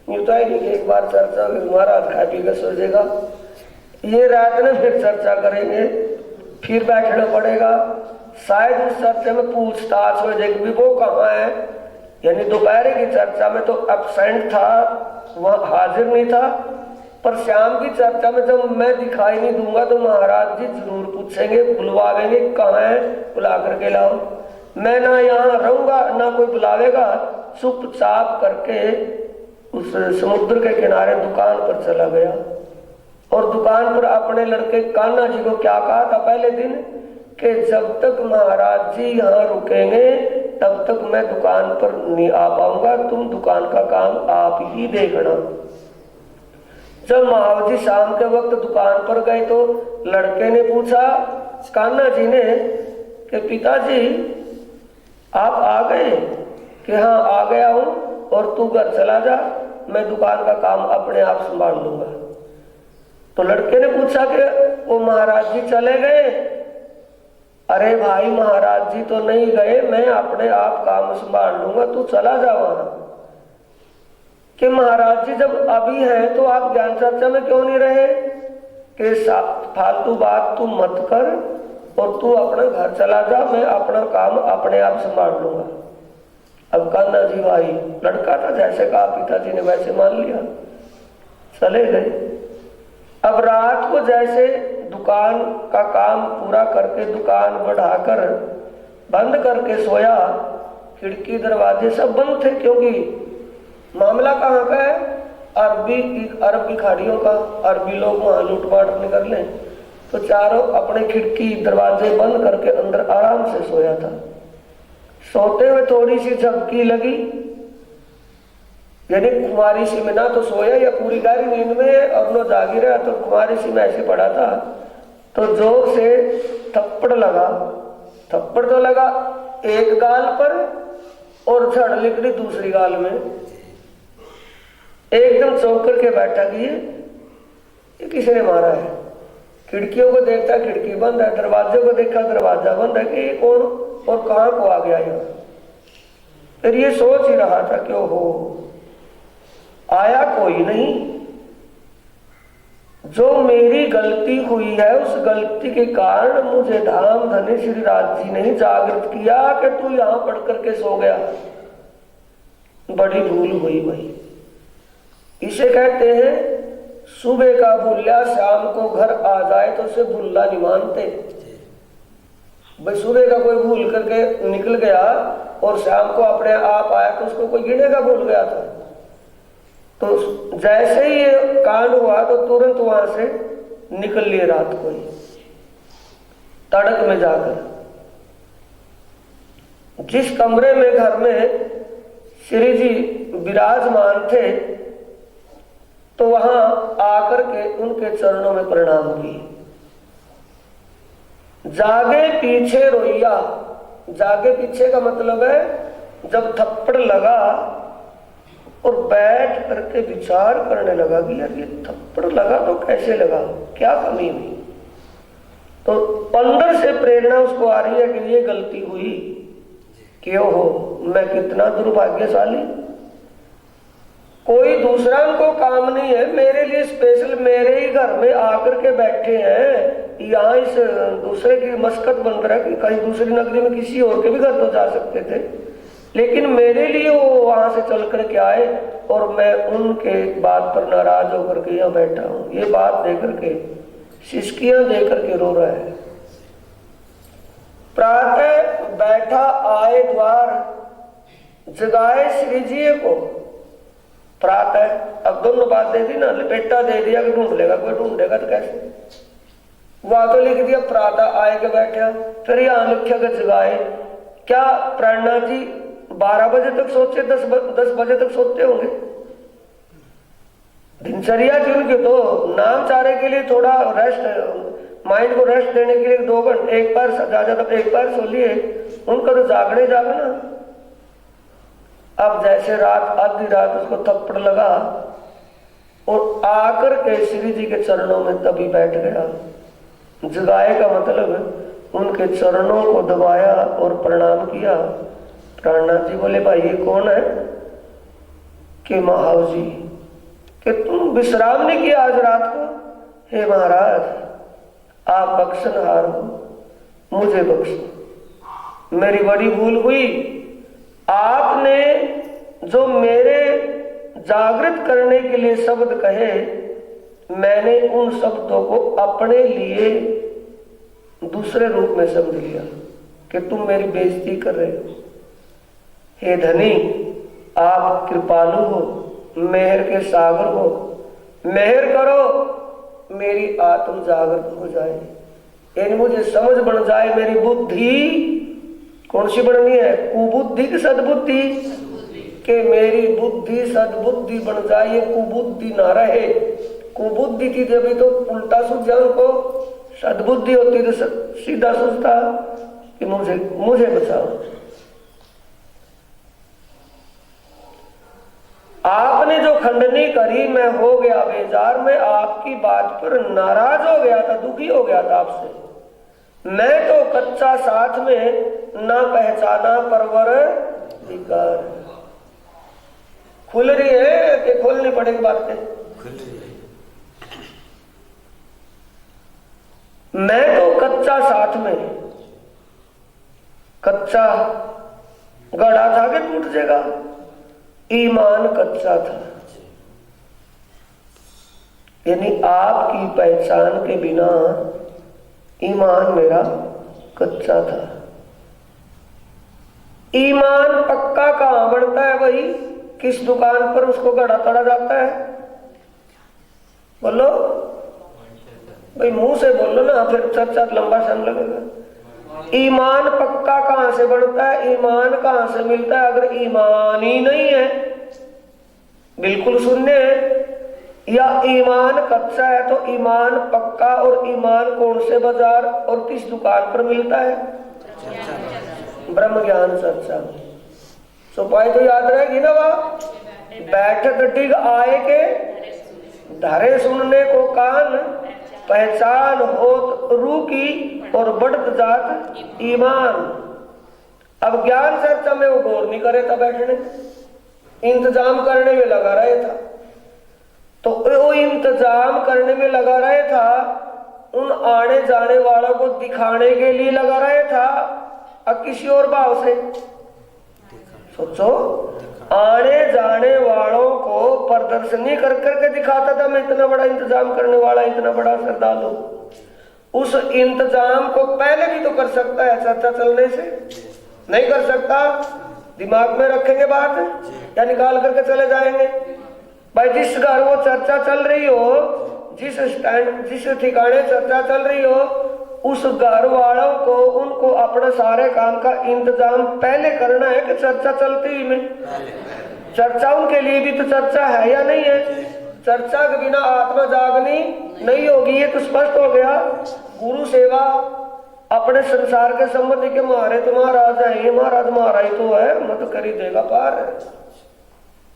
ये तो है नहीं एक बार चर्चा महाराज खा पी कर सो जाएगा, ये रात में फिर चर्चा करेंगे, फिर बैठना पड़ेगा। शायद उस चर्चा में पूछताछ हो जाएगी भी वो कहाँ है, यानी दोपहर की चर्चा में तो एब्सेंट था, वह हाजिर नहीं था। पर शाम की चर्चा में जब मैं दिखाई नहीं दूंगा तो महाराज जी जरूर पूछेंगे, बुलवाएंगे, कहाँ है, बुला करके लाओ। मैं ना यहाँ रहूंगा ना कोई बुलावेगा, चुपचाप करके उस समुद्र के किनारे दुकान पर चला गया। और दुकान पर अपने लड़के कान्हा जी को क्या कहा था पहले दिन कि जब तक महाराज जी यहाँ रुकेंगे तब तक मैं दुकान पर नहीं आ पाऊंगा, तुम दुकान का काम आप ही देखना। जब महावजी शाम के वक्त दुकान पर गए तो लड़के ने पूछा कान्हा जी ने कि पिताजी आप आ गए? कि हाँ आ गया हूँ, और तू घर चला जा, मैं दुकान का काम अपने आप संभाल लूंगा। तो लड़के ने पूछा कि वो महाराज जी चले गए? अरे भाई महाराज जी तो नहीं गए, मैं अपने आप काम संभाल लूंगा, तू चला जा वहां। कि महाराज जी जब अभी हैं तो आप ज्ञान चर्चा में क्यों नहीं रहे? कि फालतू बात तू मत कर और तू अपने घर चला जा, मैं अपना काम अपने आप संभाल लूंगा। अब कान्हा जी भाई लड़का था, जैसे कहा पिताजी ने वैसे मान लिया, चले गए। अब रात को जैसे दुकान का काम पूरा करके दुकान बढ़ाकर बंद करके सोया, खिड़की दरवाजे सब बंद थे, क्योंकि मामला कहाँ का है? अरब की खाड़ियों का। अरबी लोग वहां लूटपाट निकल लें, तो चारों अपने खिड़की दरवाजे बंद करके अंदर आराम से सोया था। सोते हुए थोड़ी सी झपकी लगी, यानी कुमारी सी में ना तो सोया या पूरी गहरी नींद में और न जागी रहा, तो कुमारी सी में ऐसे पड़ा था, तो जोर से थप्पड़ लगा। थप्पड़ तो लगा एक गाल पर और झड़ निकली दूसरी गाल में। एकदम चौंक करके बैठा कि ये किसी ने मारा है। खिड़कियों को देखता, खिड़की बंद है, दरवाजे को देखा, दरवाजा बंद है, कि ये कौन और कहां को आ गया यहाँ। फिर ये सोच ही रहा था कि ओहो आया कोई नहीं, जो मेरी गलती हुई है उस गलती के कारण मुझे धाम धनी श्री राज जी ने जागृत किया कि तू यहां पढ़ करके सो गया। बड़ी भूल हुई भाई। इसे कहते हैं सुबह का भूलिया शाम को घर आ जाए तो उसे भूलना नहीं मानते। भाई सुबह का कोई भूल करके निकल गया और शाम को अपने आप आया तो उसको कोई गिनेगा भूल गया था। तो जैसे ही ये कांड हुआ तो तुरंत वहां से निकल लिए रात को ही तड़क में जाकर। जिस कमरे में घर में श्री जी विराजमान थे तो वहां आकर के उनके चरणों में प्रणाम किए। जागे पीछे रोइया। जागे पीछे का मतलब है जब थप्पड़ लगा और बैठ करके विचार करने लगा कि यार ये थप्पड़ लगा तो कैसे लगा, क्या कमी हुई। तो अंदर से प्रेरणा उसको आ रही है कि ये गलती हुई, क्यों हो, मैं कितना दुर्भाग्यशाली। कोई दूसरा उनको काम नहीं है, मेरे लिए स्पेशल मेरे ही घर में आकर के बैठे हैं। यहाँ इस दूसरे की मस्कत बन रहा है कि कहीं दूसरी नगरी में किसी और के भी घर तो जा सकते थे, लेकिन मेरे लिए वो वहां से चल करके आए और मैं उनके बात पर नाराज होकर के यहाँ बैठा हूँ। ये बात देकर के सिसकियां देकर के रो रहा है। प्रातः बैठा आए द्वार जगाए श्री जी को। प्रातः अब दोनों बात दे दी ना, लपेटा दे दिया कि ढूंढ लेगा, कोई ढूंढेगा तो कैसे। वहां तो लिख दिया प्रातः आए के बैठा, फिर यहाँ लिखा के जगाए। क्या प्राणनाथ जी 12 बजे तक सोते, 10 बजे तक सोते होंगे? दिनचर्या थी उनकी, तो नाम चारे के लिए थोड़ा रेस्ट, माइंड को रेस्ट देने के लिए 2 घंटे एक बार ज्यादा तक एक बार सो लिए, उनका तो जागने जागना। अब जैसे रात आधी रात उसको थप्पड़ लगा और आकर के श्री जी के चरणों में तभी बैठ गया। जगाए का मतलब उनके चरणों को दबाया और प्रणाम किया। प्राणनाथ जी बोले भाई ये कौन है? कि महाव जी। कि तुम विश्राम नहीं किया आज रात को? हे महाराज आप बख्शनहार हो, मुझे बख्शो, मेरी बड़ी भूल हुई। आपने जो मेरे जागृत करने के लिए शब्द कहे, मैंने उन शब्दों को अपने लिए दूसरे रूप में समझ लिया कि तुम मेरी बेइज्जती कर रहे हो। हे धनी आप कृपालु हो, मेहर के सागर हो, मेहर करो मेरी आत्म जागृत हो जाए, यानी मुझे समझ बन जाए। मेरी बुद्धि कौन सी बननी है? कुबुद्धि की सद्बुद्धि, कि मेरी बुद्धि सद्बुद्धि बन जाए, ये कुबुद्धि ना रहे। कुबुद्धि थी जब तो उल्टा सूझा उनको, सद्बुद्धि होती तो सीधा सूझता कि मुझे मुझे बचाओ। आपने जो खंडनी करी, मैं हो गया बेजार, मैं आपकी बात पर नाराज हो गया था, दुखी हो गया था आपसे। मैं तो कच्चा साथ में ना पहचाना परवर विकार। खुल रही है कि खोलनी पड़ेगी बातें? मैं तो कच्चा साथ में, कच्चा गढ़ा था कि टूट जाएगा, ईमान कच्चा था। यानी आपकी पहचान के बिना ईमान मेरा कच्चा था। ईमान पक्का कहां बढ़ता है? वही किस दुकान पर उसको गढ़ा तड़ा जाता है? बोलो भाई, मुंह से बोलो ना, फिर चर्चा लंबा समय लगेगा। ईमान पक्का कहां से बढ़ता है? ईमान कहां से मिलता है? अगर ईमान ही नहीं है, बिल्कुल शून्य है, या ईमान कच्चा है, तो ईमान पक्का और ईमान कौन से बाजार और किस दुकान पर मिलता है? ब्रह्म ज्ञान चर्चा। सुपाई तो याद रहेगी ना, वह बैठक डिग आए के धरे सुनने को कान, पहचान होत रू की और बढ़त जात ईमान। अब ज्ञान चर्चा में वो गौर नहीं करे था, बैठने इंतजाम करने में लगा रहे था। तो वो इंतजाम करने में लगा रहे था, उन आने जाने वालों को दिखाने के लिए लगा रहे था, अब किसी और भाव से सोचो। आने जाने वालों को प्रदर्शनी कर करके दिखाता था, मैं इतना बड़ा इंतजाम करने वाला, इतना बड़ा श्रद्धालु। उस इंतजाम को पहले भी तो कर सकता है, चर्चा चलने से नहीं कर सकता। दिमाग में रखेंगे बात या निकाल करके चले जाएंगे? भाई जिस घर वो चर्चा चल रही हो, जिस स्टैंड जिस ठिकाने चर्चा चल रही हो, उस घर वालों को उनको अपने सारे काम का इंतजाम पहले करना है कि चर्चा चलती ही में। चर्चा उनके लिए भी तो चर्चा है या नहीं है? चर्चा के बिना आत्मा जागनी नहीं होगी, ये तो स्पष्ट हो गया। गुरु सेवा अपने संसार के संबंध के मारे तो महाराज है, ये महाराज महाराज तो है, मत कर ही देगा पार।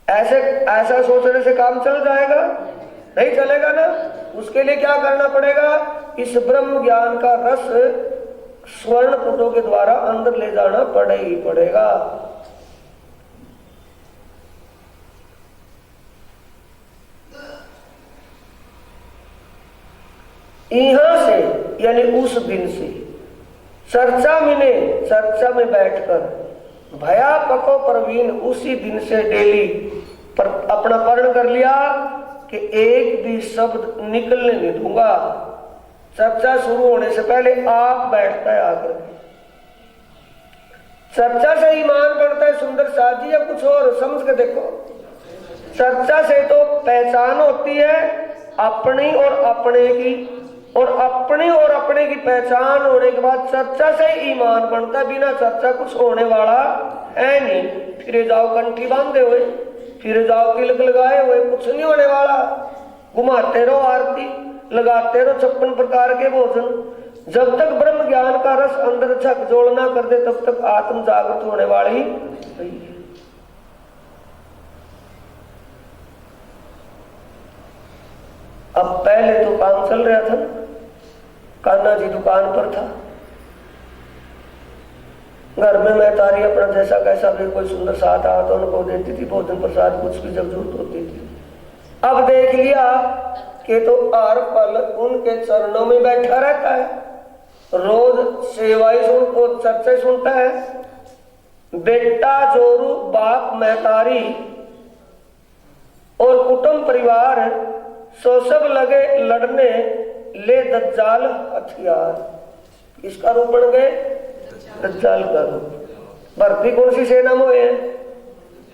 ऐसे ऐसा सोचने से काम चल जाएगा? नहीं चलेगा ना। उसके लिए क्या करना पड़ेगा? इस ब्रह्म ज्ञान का रस स्वर्ण पुटों के द्वारा अंदर ले जाना पड़े ही पड़ेगा। यहां से यानी उस दिन से चर्चा में बैठकर भया पको प्रवीण, उसी दिन से डेली पर अपना प्रण कर लिया कि एक भी शब्द निकलने नहीं दूंगा। चर्चा शुरू होने से पहले आप बैठता है आकर के। चर्चा से ईमान बढ़ता है सुंदर साथ जी, या कुछ और? समझ के देखो, चर्चा से तो पहचान होती है अपनी और अपने की, और अपनी और अपने की पहचान होने के बाद चर्चा से ईमान बनता है। बिना चर्चा कुछ होने वाला है नहीं। फिर जाओ कंठी बांधे हुए, फिर जाओ तिलक लगाए हुए, कुछ नहीं होने वाला। घुमाते रहो आरती, लगाते रहो 56 प्रकार के भोजन। जब तक ब्रह्म ज्ञान का रस अंदर झकझोर ना कर दे, तब तक आत्म जागृत होने वाली नहीं है। अब पहले तो काम चल रहा था, कान्हा जी दुकान पर था, घर में महतारी अपना जैसा कैसा भी कोई सुंदर साथ आता उनको देती थी, भोजन प्रसाद कुछ भी जब जरूरत होती थी। अब देख लिया कि तो हर पल उनके चरणों में बैठा रहता है, रोज सेवाई सुन चर्चा सुनता है। बेटा जोरू बाप महतारी और कुटुंब परिवार सो सब लगे लड़ने, ले दज्जाल हथियार। इसका रूप बन गए दज्जाल का रूप। भर्ती कौन सी सेना में हुए हैं?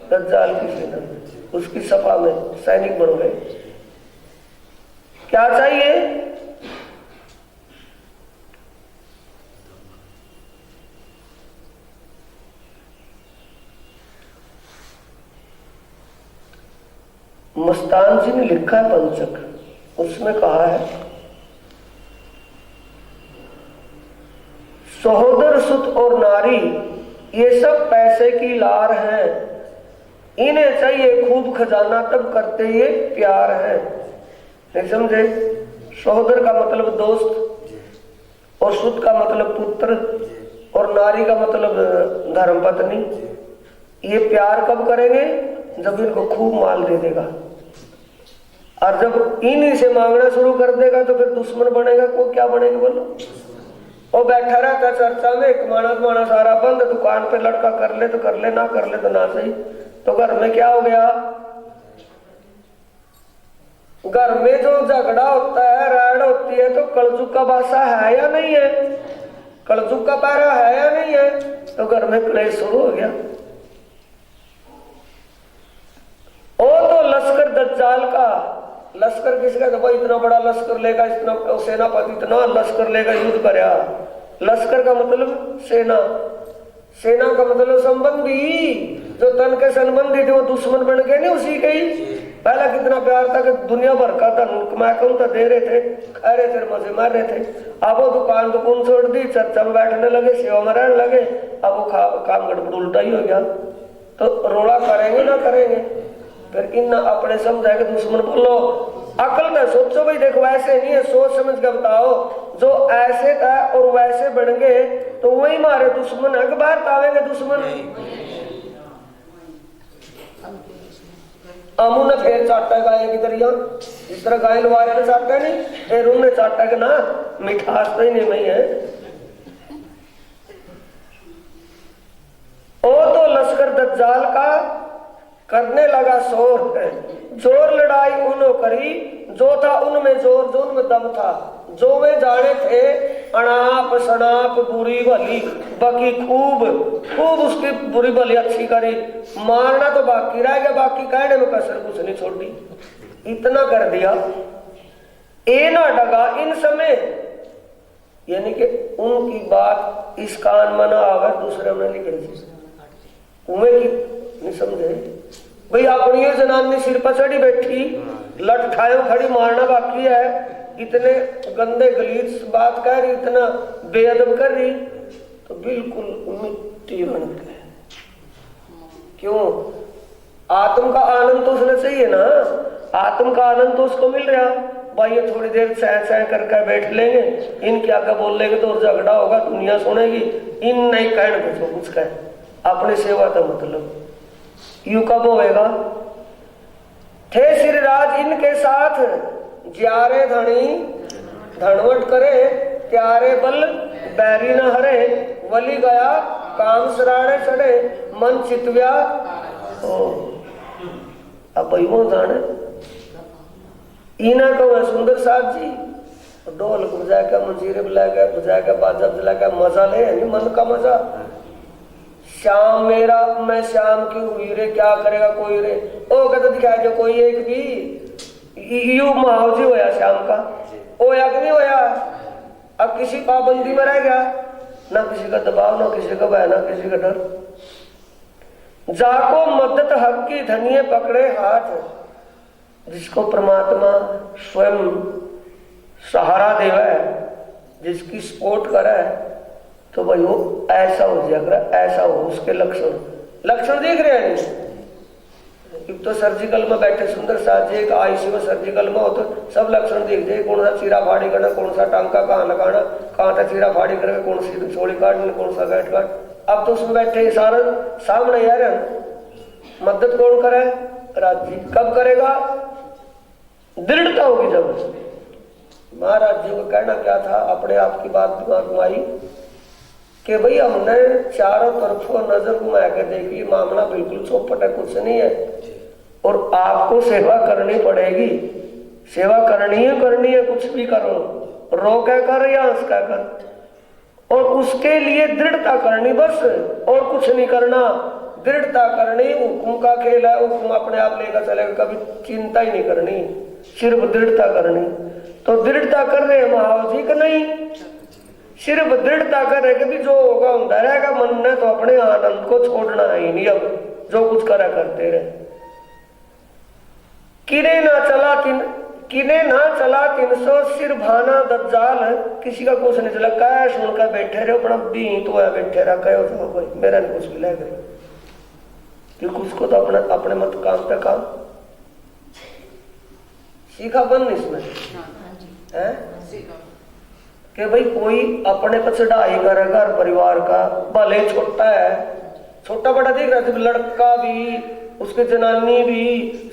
दज्जाल की सेना में, उसकी सभा में सैनिक बन गए। क्या चाहिए? मस्तान जी ने लिखा है पंचक, उसमें कहा है सहोदर सुत और नारी ये सब पैसे की लार हैं, इन्हें चाहिए खूब खजाना तब करते ये प्यार है। नहीं समझे? सहोदर का मतलब दोस्त और सुत का मतलब पुत्र और नारी का मतलब धर्मपत्नी। ये प्यार कब करेंगे? जब इनको खूब माल दे देगा, और जब इन्हीं से मांगना शुरू कर देगा तो फिर दुश्मन बनेगा। को क्या बनेगा बोलो? वो बैठा रहता चर्चा में, कमाना सारा बंद, दुकान पे लड़का कर ले तो कर ले, ना कर ले तो ना सही। तो घर में क्या हो गया? घर में जो झगड़ा होता है, राड़ होती है, तो कलजुग का बासा है या नहीं है? कलजुग का पारा है या नहीं है? तो घर में क्लेश शुरू हो गया। ओ तो लश्कर दज्जाल का, लश्कर किसका? तो भाई इतना बड़ा लश्कर लेगा, इतना सेनापति इतना लश्कर लेगा, युद्ध करया। लश्कर का मतलब सेना, सेना का मतलब संबंधी, जो तन के संबंधी थे वो दुश्मन बन गए नहीं उसी के ही। पहला कितना प्यार था कि दुनिया भर का धन कमा के उनको दे रहे थे, खा रहे थे, मजे मार रहे थे। अब वो दुकान दुकान छोड़ दी, चर्चा में बैठने लगे, सेवा में रहने लगे। अब वो काम गड़बड़ उल्टा ही हो गया। तो रोड़ा करेंगे ना करेंगे? फिर इन अपने समझा के दुश्मन बोलो, अकल में सोचो भाई, देखो ऐसे नहीं है, सोच समझ के बताओ। जो ऐसे था और वैसे बन गए तो वही मारे दुश्मन है, बाहर तावेंगे दुश्मन। अमू ने फिर चाटा गाय की दरिया, इस तरह गाय लुवारे ने चाटा नहीं, फिर उनने चाटा के ना, मिठास तो ही नहीं मई है। ओ तो लश्कर दज्जाल का करने लगा शोर है, जोर लड़ाई उन्हों करी, जो था उनमें जोर, जो उनमें दम था। जो वे जाने थे अनाप शनाप बुरी भली, बाकी खूब खूब उसकी बुरी भली अच्छी करी। मारना तो बाकी रह गया, बाकी कहने में कसर कुछ नहीं छोड़ी। इतना कर दिया। ए ना डगा इन समय, यानी कि उनकी बात इस कान मना आवे, दूसरे में लिख रही उमें की नहीं समझे भाई। अपनी जनानी सिर पर चढ़ी बैठी, लट ठायो खड़ी, मारना बाकी है। इतने गंदे गलीज बात कह रही, इतना बेअदब कर रही, तो बिल्कुल मिट्टी बन गए। क्यों? आत्म का आनंद तो उसने चाहिए ना, आत्म का आनंद तो उसको मिल रहा। भाई ये थोड़ी देर सह सह करके बैठ लेंगे, इन क्या क्या बोल लेंगे तो झगड़ा होगा, दुनिया सुनेगी। इन नहीं कहने को कुछ कहे, अपनी सेवा का मतलब यू कब होएगा? थे श्री राज इनके साथ, ज्यारे धनी धनवट करे, प्यारे बल बैरी न हरे, वली गया काम सराड़े चढ़े, मन चितव्या। अब भाई वो जाने इना को है सुंदर साथ जी, ढोल बुझा के, मंजीरे बुला के, बुझा के, बाजा बुला के मजा ले, नहीं मन का मजा। श्याम मेरा मैं श्याम की हुई रे, क्या करेगा कोई रे। ओ कहते दिखाई जो कोई एक भी यू महावजी होया श्याम का, होया कि नहीं होया? अब किसी पाबंदी में रह गया, ना किसी का दबाव, ना किसी का भय, ना किसी का डर। जाको मदद हक की धनिये पकड़े हाथ, जिसको परमात्मा स्वयं सहारा देवा है, जिसकी सपोर्ट करा है, तो भाई वो ऐसा हो जाएगा, ऐसा हो। उसके लक्षण देख रहे हैं। एक तो सर्जिकल में बैठे सुंदर साथ जी, एक आईसीयू में सर्जिकल में हो तो सब लक्षण देख जाए, कौन सा चीरा फाड़ी करना, कौन सा टांका कहाँ लगाना, कहाँ तक चीरा फाड़ी करके, कौन सी छोड़ी काटनी, कौन सा गाइट काट। अब तो उसमें बैठे सारा सामने यार, मदद कौन करे? राज्य। कब करेगा? दृढ़ता होगी जब। महाराज जी को कहना क्या था, अपने आप की बात दिमाग में आई कि भाई हमने चारों तरफों नजर घुमा के देख ली, मामला बिल्कुल चौपट है, कुछ नहीं है, और आपको सेवा करनी पड़ेगी। सेवा करनी है, कुछ भी करो, रो क्या कर या हंस क्या कर, और उसके लिए दृढ़ता करनी बस, और कुछ नहीं करना। दृढ़ता करनी, हुक्म का खेल है, हुक्म अपने आप लेकर चलेगा, कभी चिंता ही नहीं करनी, सिर्फ दृढ़ता करनी। तो दृढ़ता कर रहे हैं महाराज जी का नहीं, सिर्फ दृढ़ता करे कि भी जो होगा होता रहेगा, मन ने तो अपने आनंद को छोड़ना ही नहीं, अब जो कुछ करा करते रहे। किरे ना चला किने ना चला 300 सिर भाना दज्जाल, किसी का कुछ नहीं चला, कह सुनकर बैठे रहे अपना भी तो है बैठे रहा, कहो तो भाई मेरा नहीं कुछ मिला गया, क्योंकि उसको तो अपने अपने मत काम पे काम सीखा बन इसमें है कि भाई कोई अपने पर चढ़ाई करे घर परिवार का, भले छोटा है, छोटा बड़ा देख रहा था, लड़का भी उसकी जनानी भी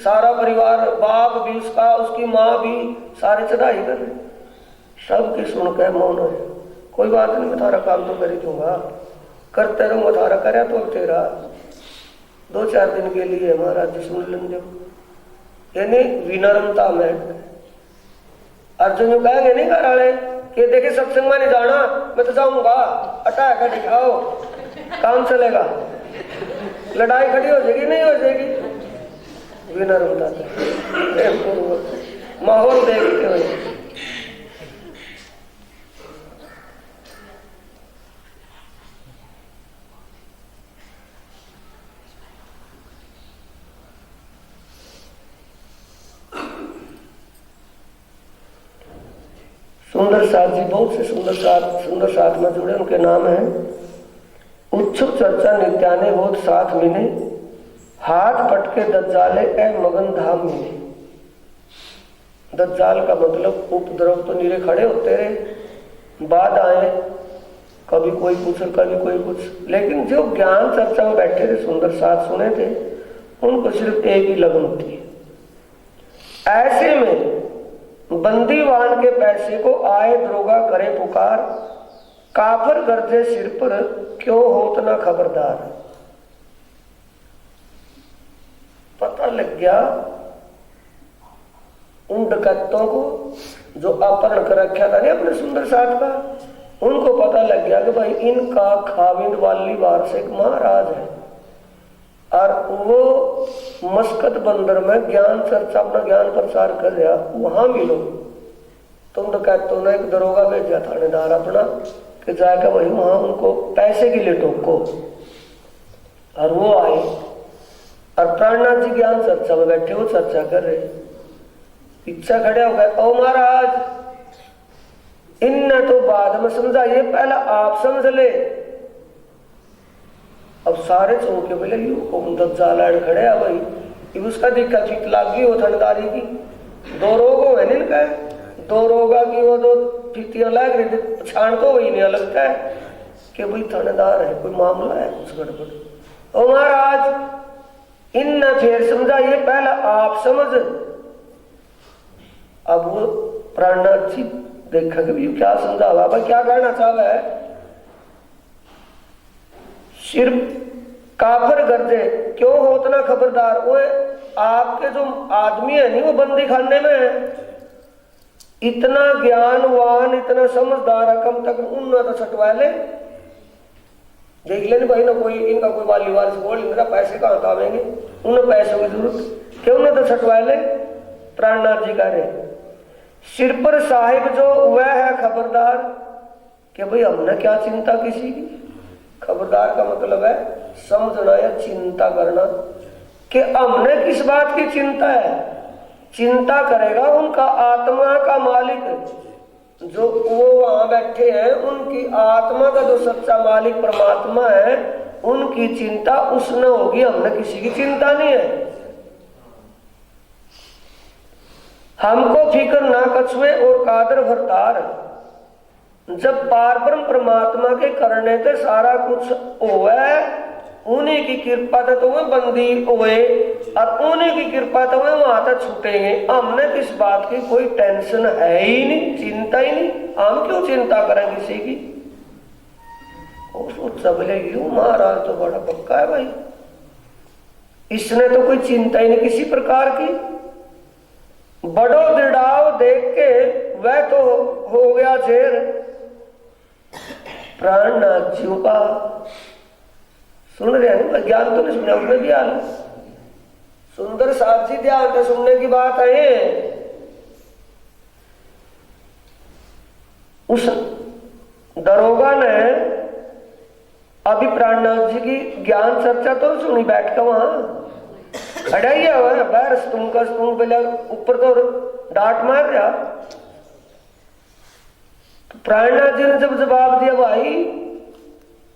सारा परिवार, बाप भी उसका, उसकी माँ भी, सारे चढ़ाई कर रहे, सबकी सुन के मौन है, कोई बात नहीं मैं थारा काम तो कर ही दूंगा, करते रहूंगा, थारा करे तो तेरा 2-4 दिन के लिए महाराज जी सुन लेंगे, यानी विनम्रता में। अर्जुन जो कहेंगे नहीं घर वाले कि देखे सत्संग में नहीं जाना, मैं तो जाऊंगा, अटा कर दिखाओ, काम चलेगा, लड़ाई खड़ी हो जाएगी नहीं हो जाएगी, विनम्रता माहौल देख के। सुंदर साथ जी बहुत से सुंदर साथ में जुड़े, उनके नाम है उत्सुक चर्चा नित्याने बहुत साथ मिले, हाथ पटके दज्जाले ए मगन धाम मिले। दज्जाल का मतलब उपद्रव तो नीरे खड़े होते रहे, बाद आए, कभी कोई कुछ कभी कोई कुछ, लेकिन जो ज्ञान चर्चा में बैठे थे सुंदर साथ सुने थे उनको सिर्फ एक ही लगन होती है। ऐसे में बंदीवान के पैसे को आए दरोगा करे पुकार, काफर गर्जे सिर पर क्यों होत ना खबरदार। पता लग गया उन डकैतों को जो अपहरण कर रखा था नहीं अपने सुंदर साथ का, उनको पता लग गया कि भाई इनका खाविंद वाली वार से एक महाराज है, और वो मस्कत बंदर में ज्ञान चर्चा अपना ज्ञान प्रचार कर रहा, वहां मिलो। तुम डकैतों ने एक दरोगा भेजा थानेदार अपना कि जाकर वही वहां उनको पैसे के लिए टोको, और वो आए और प्राणनाथ जी ज्ञान चर्चा में बैठे, वो चर्चा कर रहे, पीछे खड़े हो गए, ओ महाराज इनने तो बाद में समझा, ये पहला आप समझ ले। अब सारे चौके बोले यू दज्जाल आड़ खड़े है भाई, उसका दिक्कत चीत लागी हो थानेदारी की, 2 रोग है इनका, 2 रोगा की वो 2 फीतियां लग रही थी, छाण तो वही नहीं लगता है कि भाई थानेदार है, कोई मामला है कुछ गड़बड़। ओ महाराज इनने फिर समझा, ये पहला आप समझ। अब वो प्राणनाथ जी देखा कि क्या समझा बाबा, क्या कहना चाह रहा है। सिर्फ काफर गर्जे क्यों हो उतना खबरदार, वो आपके जो आदमी है नहीं वो बंदी खाने में है, इतना ज्ञानवान इतना समझदार है, कम तक उन तो छटवा ले, देख लेने भाई ना कोई इनका कोई वाली वार से बोल इनका पैसे कहाँ आवेंगे, उन्हें पैसों की जरूरत क्यों ना तो छटवा ले। प्राणनाथ जी कह रहे सिर पर साहिब जो वह है खबरदार, कि भाई हमने क्या चिंता किसी की। खबरदार का मतलब है समझना या चिंता करना, कि हमने किस बात की चिंता है। चिंता करेगा उनका आत्मा का मालिक जो वो वहां बैठे हैं, उनकी आत्मा का जो सच्चा मालिक परमात्मा है, उनकी चिंता उसने होगी, हमने किसी की चिंता नहीं है। हमको फिक्र ना कछुए और कादर भरतार, जब पारब्रह्म परमात्मा के करने से सारा कुछ होवे, उन्हीं की कृपा तो वो बंदी हुए और उन्हीं की कृपा तो वो वहां तक छूटेंगे। हमने किस बात की कोई टेंशन है ही नहीं, चिंता ही नहीं, हम क्यों चिंता करें किसी की। बोले यू महाराज तो बड़ा पक्का है भाई, इसने तो कोई चिंता ही नहीं किसी प्रकार की। बड़ो दृढ़ाव देख के वह तो हो गया झेर, प्राणनाथ जी का सुन रहे हैं, ज्ञान तो नहीं सुना उसमें भी हाल। सुंदर साथ जी ध्यान से सुनने की बात है। उस दरोगा ने अभी प्राणनाथ जी की ज्ञान चर्चा तो सुनी बैठ कर वहां, अड़ाइया हुआ है बैरस तुम कस तुम पहले ऊपर तो डांट मार रहा। तो प्राणनाथ जी ने जब जवाब दिया भाई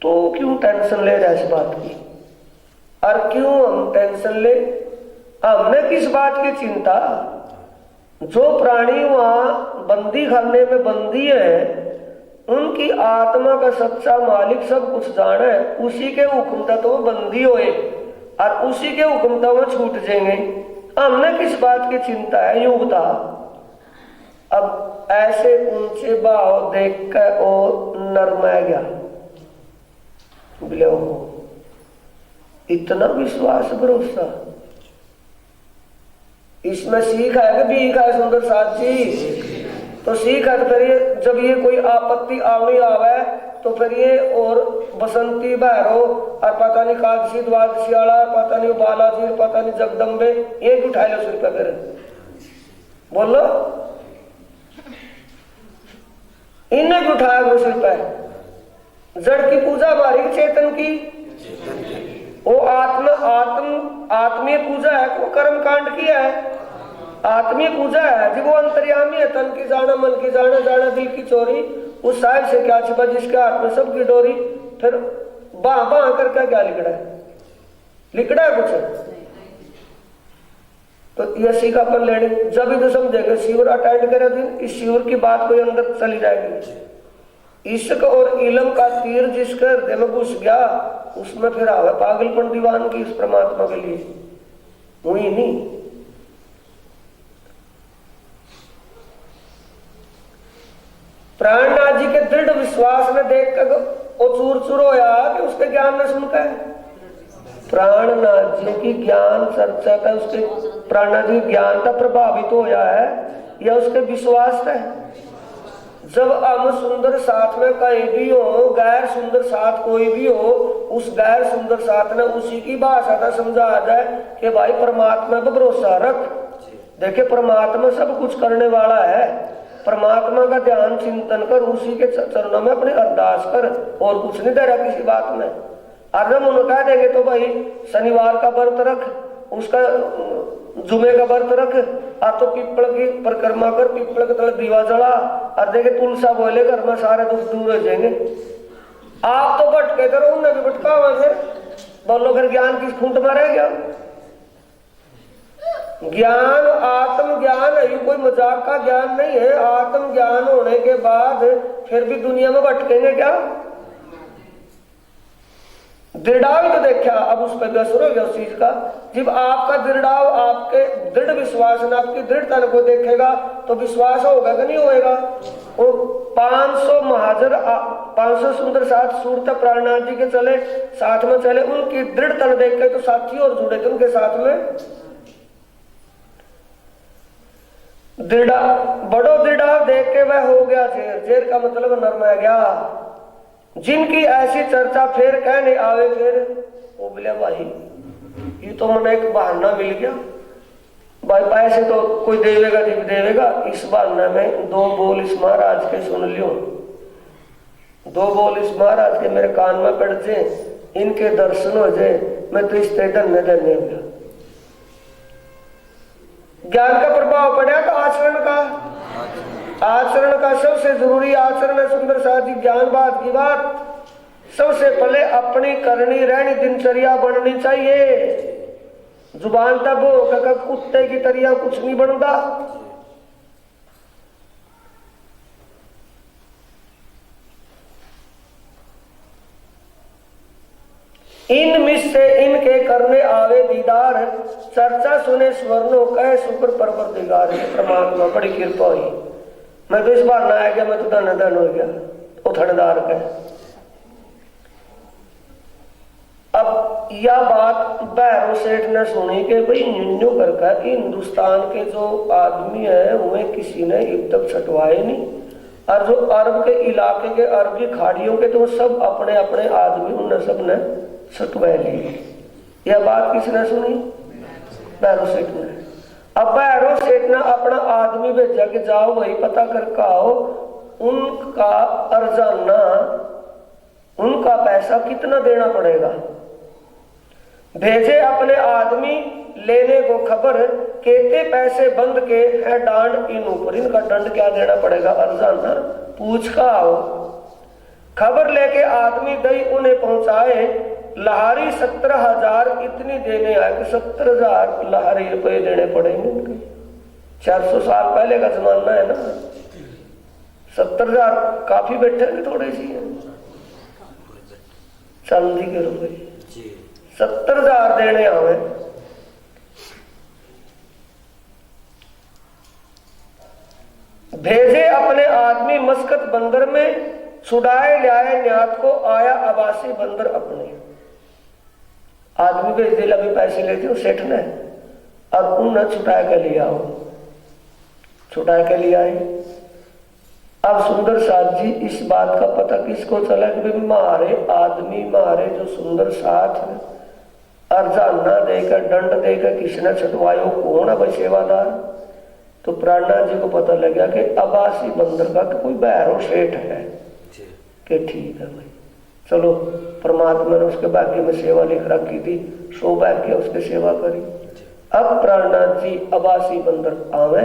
तो क्यों टेंशन ले रहा इस बात की, और क्यों हम टेंशन ले, हमने किस बात की चिंता, जो प्राणी वहां बंदी खाने में बंदी है उनकी आत्मा का सच्चा मालिक सब कुछ जाना है, उसी के हुक्म तक तो बंदी होए और उसी के हुक्म तक वो छूट जाएंगे, हमने किस बात की चिंता है, यूं बता। अब ऐसे ऊंचे भाव देख कर वो नरमा गया, बोले हो इतना विश्वास भरोसा, इसमें सीख है कि बीख है सुंदर साथ जी। तो सीख है तो फिर ये जब ये कोई आपत्ति आवनी आवे तो फिर ये और बसंती भैरो और पता नहीं कादशी द्वादशी वाला पता नहीं बालाजी पता नहीं जगदम्बे ये भी उठा लो सिर पे, फिर बोलो इन्हें भी उठाया वो सिर पे। जड़ की पूजा बारी चेतन की, वो आत्मीय पूजा है, वो कर्म कांड की है, आत्मीय पूजा है जी, वो अंतर्यामी है, तन की जाना मन की जाना जाना दिल की चोरी, उस साहिब से क्या छिपा जिसके हाथ में सब की डोरी, फिर बाह बाह करके क्या लिखड़ा है, लिखड़ा है कुछ। तो ये सीख अपन लेने जब भी तो समझेगा शिविर अटेंड करे दिन इस शिविर की बात कोई अंदर चली जाएगी। इश्क और इल्म का तीर जिसके हृदय में घुस गया उसमें फिर आवे पागलपन दीवान की इस परमात्मा के लिए हुई नहीं। प्राणनाथ जी के दृढ़ विश्वास में देख कर वो चूर चूर होया कि उसके ज्ञान में सुनकर प्राणनाथ जी की ज्ञान चर्चा का उसके प्राणनाथ जी ज्ञान का प्रभावित तो होया है या उसके विश्वास है। जब हम सुंदर साथ में कहीं भी हो गैर सुंदर साथ कोई भी हो उस गैर सुंदर साथ ने उसी की भाषा का समझा जाए कि भाई परमात्मा पर भरोसा रख, देखे परमात्मा सब कुछ करने वाला है, परमात्मा का ध्यान चिंतन कर, उसी के चरणों में अपनी अरदास कर, और कुछ नहीं दे रहा किसी बात में। अगर उन्हें कह देंगे तो भाई शनिवार का व्रत रख, उसका जुमे का व्रत रख, आ तो पीपल की परिक्रमा कर, पीपल के तले दीवा जला, और देखे तुलसा बोले घर में सारे दुख दूर हो जाएंगे। आप तो भटके करो, उन्हें भी भटका हुआ फिर बोलो फिर ज्ञान किस खूंट में रह गया। ज्ञान आत्म ज्ञान है, कोई मजाक का ज्ञान नहीं है। आत्म ज्ञान होने के बाद फिर भी दुनिया में भटकेंगे क्या? दृढ़ाव तो देखा, अब उस पर असर हो गया उस चीज का। जब आपका दृढ़ाव आपके दृढ़ विश्वास ने आपकी दृढ़ता को देखेगा तो विश्वास होगा कि नहीं होएगा। वो 500 महाजर 500 सुंदर साथ सूरत प्राणनाथ जी के चले साथ में चले, उनकी दृढ़ता देख के तो साथी और जुड़े थे उनके साथ में। बड़ो दृढ़ाव देख के वह हो गया जेर, जेर का मतलब नरमा गया। जिनकी ऐसी चर्चा फिर कहने आवे फिर वो बोले भाई ये तो मन एक बहाना मिल गया भाई, पैसे तो कोई देवेगा दिख देवेगा, इस बहाना में 2 बोल इस महाराज के सुन लियो, 2 बोल इस महाराज के मेरे कान में पड़ जाए, इनके दर्शन हो जाए, मैं तो इस धन्य धन्य हो गया। ज्ञान का प्रभाव पड़ा तो आचरण का सबसे जरूरी आचरण है। सुंदर साथ जी ज्ञान बात की बात सबसे पहले अपनी करनी रहनी दिनचर्या बननी चाहिए। जुबान तब हो कुत्ते की तरह कुछ नहीं बनता। इनमें से इनके करने आवे दीदार, चर्चा सुने स्वर्णों कह शुक्र परवरदिगार। परमात्मा बड़ी कृपा हुई, मैं तो इस बार ना आ गया, मैं तो धन धन हो गया वो थड़दार का। अब यह बात भैरव सेठ ने सुनी कि भाई न्यून्यू करके हिंदुस्तान के जो आदमी है उन्हें किसी ने अब तक छटवाए नहीं, और जो अरब के इलाके के अरबी खाड़ियों के तो सब अपने अपने आदमी उन्हें सब ने छटवा लिए। यह बात किसने सुनी? भैरव सेठ ने। अब भैरव सेठ ने अपना आदमी भेजा कि जाओ वही पता करके आओ उनका अर्जाना उनका पैसा कितना देना पड़ेगा। भेजे अपने आदमी लेने को खबर, केते पैसे बंद के है डांड इन ऊपर। इनका दंड क्या देना पड़ेगा अर्जाना पूछ का आओ। खबर लेके आदमी दई उन्हें पहुंचाए, लहारी 17,000 इतनी देने आए कि 70,000 लहारी रुपए देने पड़ेंगे उनके। 400 साल पहले का जमाना है ना, 70,000 काफी बैठेंगे थोड़े सी चांदी के रुपए। 70,000 देने आवे। भेजे अपने आदमी मस्कत बंदर में, छुड़ाए लाए न्यात को आया अबासी बंदर अपने। आदमी भेज दिल अभी पैसे लेते हो सेठ ने, अब उन छुटा के लिया हो, छुटा के लिया है। अब सुंदर साथ जी इस बात का पता किसको चला कि मारे आदमी मारे जो सुंदर साथ है अर्जाना देकर दंड देकर किसने छुटवायो, कौन है भाई सेवादार। तो प्राणनाथ जी को पता लगा कि अबासी बंदर का कोई भैरव सेठ है कि ठीक है भाई चलो, परमात्मा ने उसके भाग्य में सेवा लिख रखी थी, सौभाग्य उसकी सेवा करी। अब प्राणनाथ जी अबासी बंदर आवे,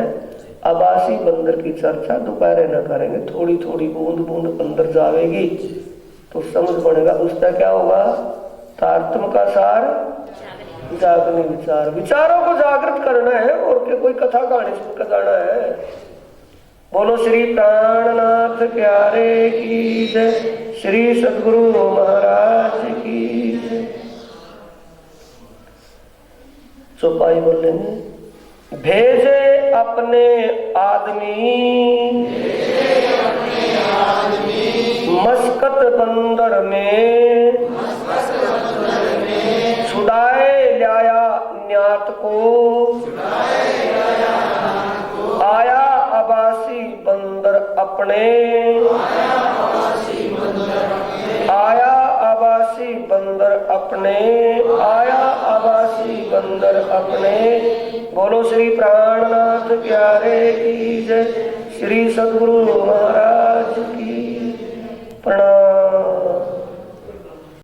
अबासी बंदर की चर्चा दोपहर न करेंगे, थोड़ी थोड़ी बूंद बूंद अंदर जाएगी तो समझ पड़ेगा उसका क्या होगा। तारतम का सार जागने विचार, विचारों को जागृत करना है और क्या कोई कथा कहानी सुनकर जाना है। बोलो श्री प्राणनाथ प्यारे की जय, श्री सद्गुरु महाराज की जय। चौपाई बोल लेंगे। भेजे अपने आदमी मस्कत बंदर में, छुड़ाए लाया न्यात को, आया अबासी बंदर अपने, आया अबासी बंदर अपने, आया अबासी बंदर अपने। बोलो श्री प्राणनाथ प्यारे की जय, श्री सद्गुरु महाराज की प्रणाम।